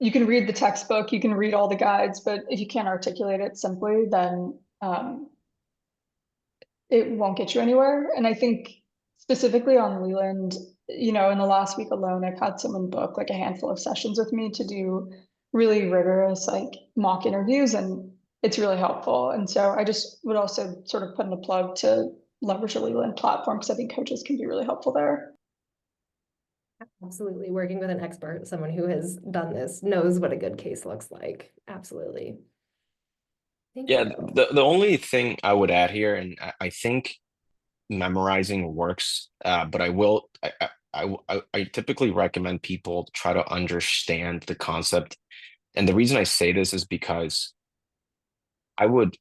you can read the textbook, you can read all the guides, but if you can't articulate it simply, then it won't get you anywhere. And I think specifically on Leland, you know, in the last week alone, I've had someone book like a handful of sessions with me to do really rigorous like mock interviews, and it's really helpful. And so I just would also sort of put in a plug to leverage the Leland platform, because I think coaches can be really helpful there. Absolutely. Working with an expert, someone who has done this, knows what a good case looks like. Absolutely. Thank Yeah, you. the only thing I would add here, and I think memorizing works, but I typically recommend people try to understand the concept. And the reason I say this is because I would,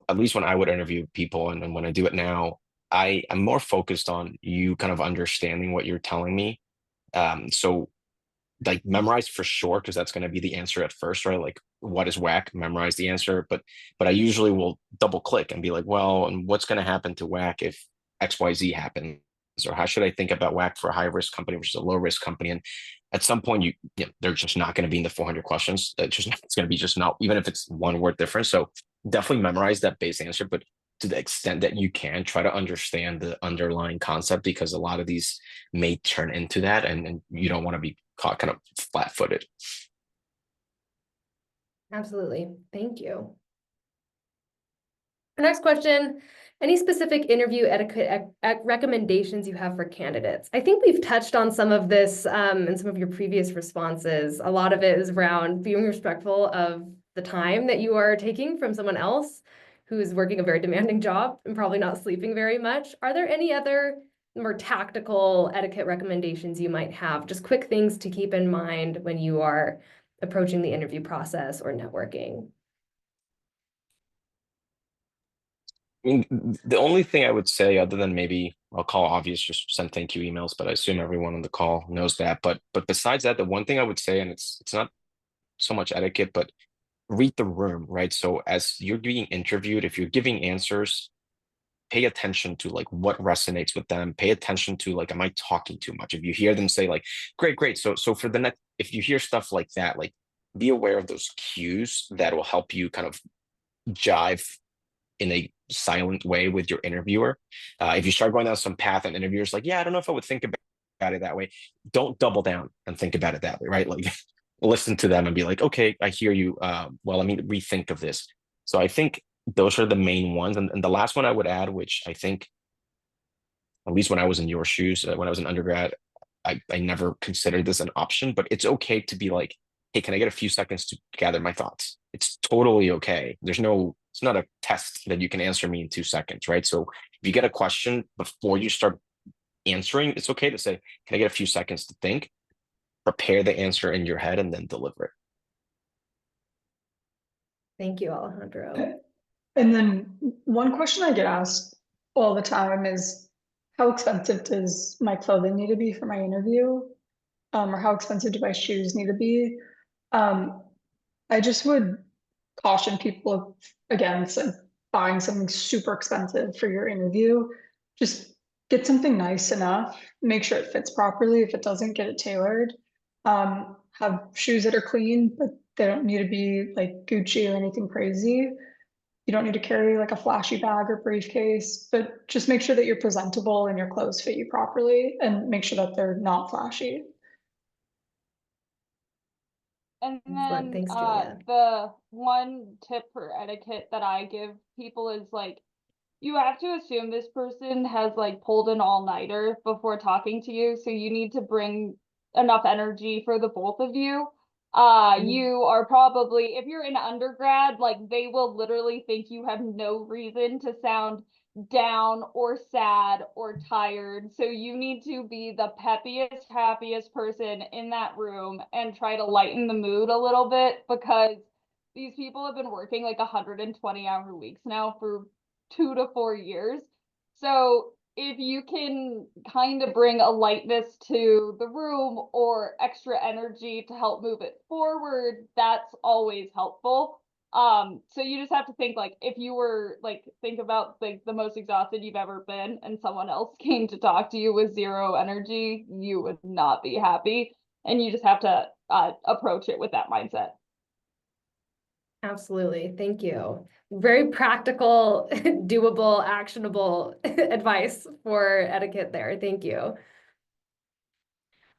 at least when I would interview people and when I do it now, I'm more focused on you kind of understanding what you're telling me. So like memorize for sure, because that's going to be the answer at first, right? Like what is whack? Memorize the answer, but I usually will double click and be like, well, and what's going to happen to whack if XYZ happens? Or how should I think about whack for a high risk company versus a low risk company? And at some point, they're just not going to be in the 400 questions. It's going to be just not, even if it's one word difference. So definitely memorize that base answer, but to the extent that you can, try to understand the underlying concept, because a lot of these may turn into that, and you don't want to be caught kind of flat-footed. Absolutely. Thank you. Our next question, any specific interview etiquette recommendations you have for candidates? I think we've touched on some of this in some of your previous responses. A lot of it is around being respectful of the time that you are taking from someone else who is working a very demanding job and probably not sleeping very much. Are there any other more tactical etiquette recommendations you might have? Just quick things to keep in mind when you are approaching the interview process or networking. I mean, the only thing I would say, other than maybe I'll call obvious, just send thank you emails, but I assume everyone on the call knows that. But besides that, the one thing I would say, and it's not so much etiquette, but read the room, right? So as you're being interviewed, if you're giving answers, pay attention to like what resonates with them. Pay attention to like, am I talking too much? If you hear them say like, great. So for the next, if you hear stuff like that, like be aware of those cues that will help you kind of jive in a silent way with your interviewer. If you start going down some path and interviewers like, yeah, I don't know if I would think about it that way. Don't double down and think about it that way, right? Like listen to them and be like, okay, I hear you. Well, let me rethink of this. So I think those are the main ones. And the last one I would add, which I think, at least when I was in your shoes, when I was an undergrad, I never considered this an option, but it's okay to be like, hey, can I get a few seconds to gather my thoughts? It's totally okay. It's not a test that you can answer me in 2 seconds, right? So if you get a question before you start answering, it's okay to say, can I get a few seconds to think, prepare the answer in your head, and then deliver it. Thank you, Alejandro. And then one question I get asked all the time is, how expensive does my clothing need to be for my interview? Or how expensive do my shoes need to be? I just would caution people against like, buying something super expensive for your interview. Just get something nice enough, make sure it fits properly. If it doesn't, get it tailored. Have shoes that are clean, but they don't need to be like Gucci or anything crazy. You don't need to carry like a flashy bag or briefcase, but just make sure that you're presentable and your clothes fit you properly and make sure that they're not flashy. And Excellent. then Thanks, Julia. the one tip for etiquette that I give people is like, you have to assume this person has like pulled an all-nighter before talking to you, so you need to bring enough energy for the both of you. You are probably, if you're in undergrad, like they will literally think you have no reason to sound down or sad or tired. So you need to be the peppiest, happiest person in that room and try to lighten the mood a little bit, because these people have been working like 120-hour weeks now for 2 to 4 years. So if you can kind of bring a lightness to the room or extra energy to help move it forward, that's always helpful. So you just have to think like, if you were like, think about like the most exhausted you've ever been and someone else came to talk to you with zero energy, you would not be happy. And you just have to approach it with that mindset. Absolutely. Thank you. Very practical, doable, actionable advice for etiquette there. Thank you.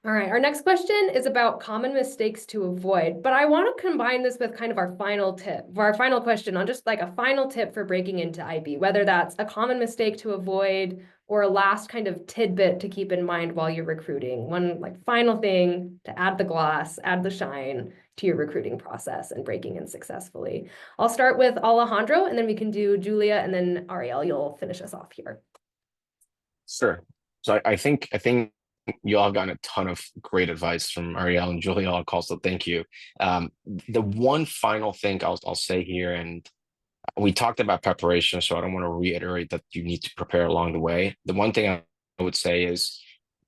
All right, our next question is about common mistakes to avoid, but I want to combine this with kind of our final tip, for our final question on just like a final tip for breaking into IB, whether that's a common mistake to avoid or a last kind of tidbit to keep in mind while you're recruiting. One like final thing to add the gloss, add the shine to your recruiting process and breaking in successfully. I'll start with Alejandro, and then we can do Julia, and then Arielle, you'll finish us off here. Sure. So I think you all gotten a ton of great advice from Arielle and Julia on call, so thank you. The one final thing I'll say here, and we talked about preparation, so I don't want to reiterate that you need to prepare along the way. The one thing I would say is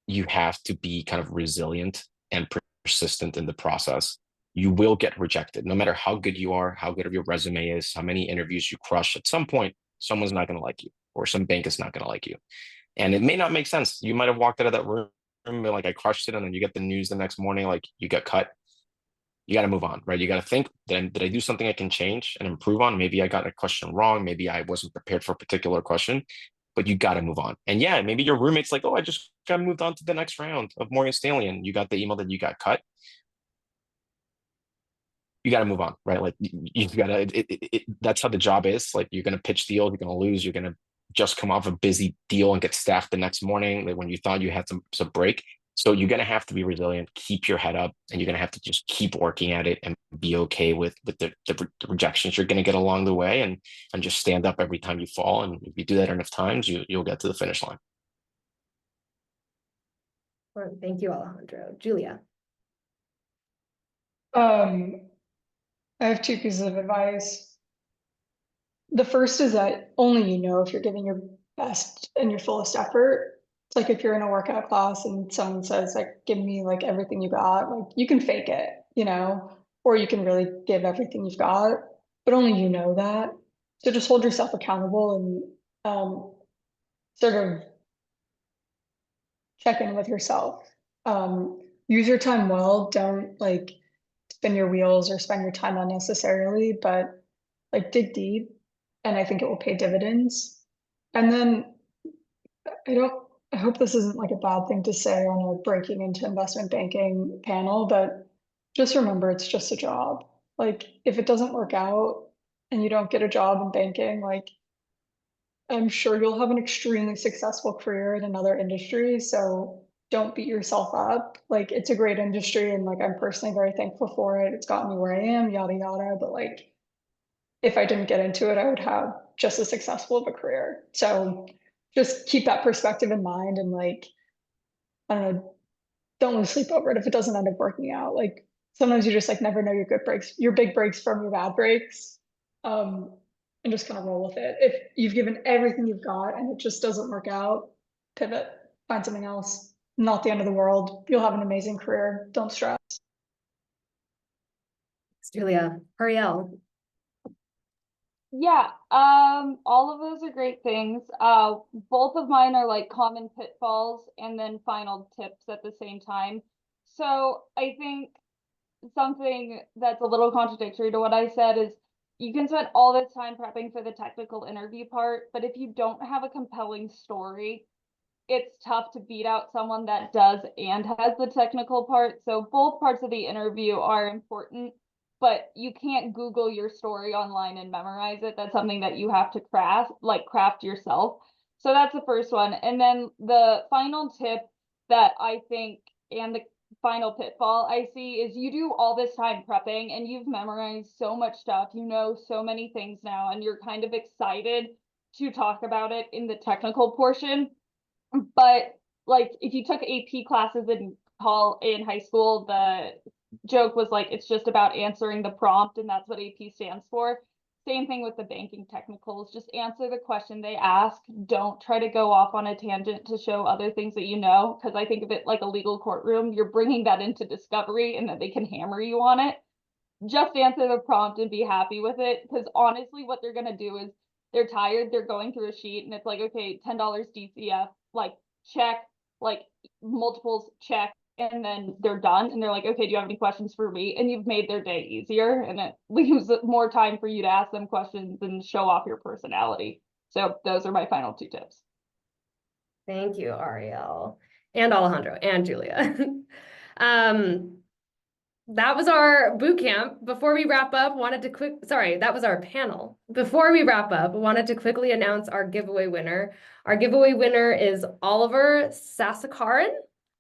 you have to be kind of resilient and persistent in the process. You will get rejected, no matter how good you are, how good of your resume is, how many interviews you crush. At some point, someone's not going to like you, or some bank is not going to like you. And it may not make sense. You might have walked out of that room like I crushed it, and then you get the news the next morning like you got cut. You got to move on, right? You got to think, did I do something I can change and improve on? Maybe I got a question wrong. Maybe I wasn't prepared for a particular question, but you got to move on. And yeah, maybe your roommate's like, oh, I just got moved on to the next round of Morgan Stanley, and you got the email that you got cut. You got to move on, right? Like you got to, that's how the job is. Like you're going to pitch deals, you're going to lose, you're going to just come off a busy deal and get staffed the next morning, like when you thought you had some break. So you're going to have to be resilient, keep your head up, and you're going to have to just keep working at it and be okay with the rejections you're going to get along the way, and just stand up every time you fall. And if you do that enough times, you'll get to the finish line. Well, thank you, Alejandro. Julia. I have two pieces of advice. The first is that only you know if you're giving your best and your fullest effort. It's like if you're in a workout class and someone says like, give me like everything you got, like you can fake it, or you can really give everything you've got, but only you know that. So just hold yourself accountable and sort of check in with yourself. Use your time well. Don't like spin your wheels or spend your time unnecessarily, but like dig deep, and I think it will pay dividends. And then I hope this isn't like a bad thing to say on a breaking into investment banking panel, but just remember it's just a job. Like if it doesn't work out and you don't get a job in banking, like I'm sure you'll have an extremely successful career in another industry. So don't beat yourself up. Like it's a great industry and like I'm personally very thankful for it. It's gotten me where I am, yada yada. But like if I didn't get into it, I would have just as successful of a career. So just keep that perspective in mind and like, I don't know, don't lose sleep over it if it doesn't end up working out. Like sometimes you just like never know your good breaks, your big breaks from your bad breaks. Um, and just kind of roll with it. If you've given everything you've got and it just doesn't work out, pivot, find something else. Not the end of the world. You'll have an amazing career. Don't stress. Thanks, Julia. Arielle. Yeah, all of those are great things. Both of mine are like common pitfalls and then final tips at the same time. So I think something that's a little contradictory to what I said is you can spend all this time prepping for the technical interview part, but if you don't have a compelling story, it's tough to beat out someone that does and has the technical part. So both parts of the interview are important, but you can't Google your story online and memorize it. That's something that you have to craft yourself. So that's the first one. And then the final tip that I think, and the final pitfall I see, is you do all this time prepping and you've memorized so much stuff, you know so many things now, and you're kind of excited to talk about it in the technical portion. But like if you took AP classes in high school, the joke was like it's just about answering the prompt, and that's what AP stands for. Same thing with the banking technicals. Just answer the question they ask. Don't try to go off on a tangent to show other things that you know, because I think of it like a legal courtroom. You're bringing that into discovery and that they can hammer you on it. Just answer the prompt and be happy with it, because honestly what they're going to do is they're tired, they're going through a sheet and it's like, okay, $10 DCF, like check, like multiples check, and then they're done and they're like, okay, do you have any questions for me? And you've made their day easier, and it leaves more time for you to ask them questions and show off your personality. So those are my final 2 tips. Thank you, Arielle and Alejandro and Julia. That was our boot camp. Before we wrap up, that was our panel. Before we wrap up, wanted to quickly announce our giveaway winner. Our giveaway winner is Oliver Sasakaran.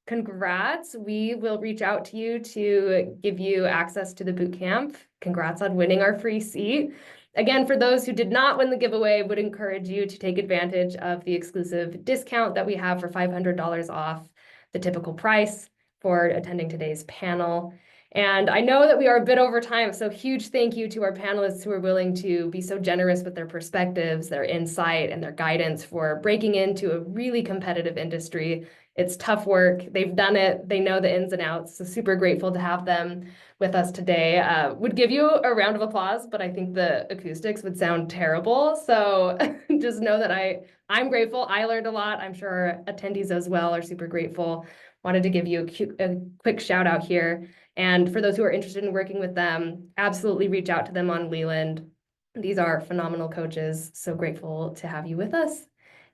Congrats. We will reach out to you to give you access to the boot camp. Congrats on winning our free seat. Again, for those who did not win the giveaway, would encourage you to take advantage of the exclusive discount that we have for $500 off the typical price for attending today's panel. And I know that we are a bit over time, so huge thank you to our panelists who are willing to be so generous with their perspectives, their insight, and their guidance for breaking into a really competitive industry. It's tough work. They've done it. They know the ins and outs. So super grateful to have them with us today. Would give you a round of applause, but I think the acoustics would sound terrible. So just know that I'm grateful. I learned a lot. I'm sure our attendees as well are super grateful. Wanted to give you a quick shout out here. And for those who are interested in working with them, absolutely reach out to them on Leland. These are phenomenal coaches. So grateful to have you with us.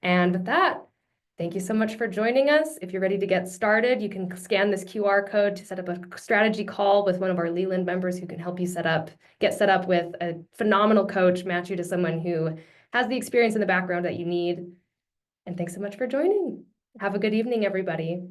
And with that, thank you so much for joining us. If you're ready to get started, you can scan this QR code to set up a strategy call with one of our Leland members who can help you get set up with a phenomenal coach, match you to someone who has the experience and the background that you need. And thanks so much for joining. Have a good evening, everybody.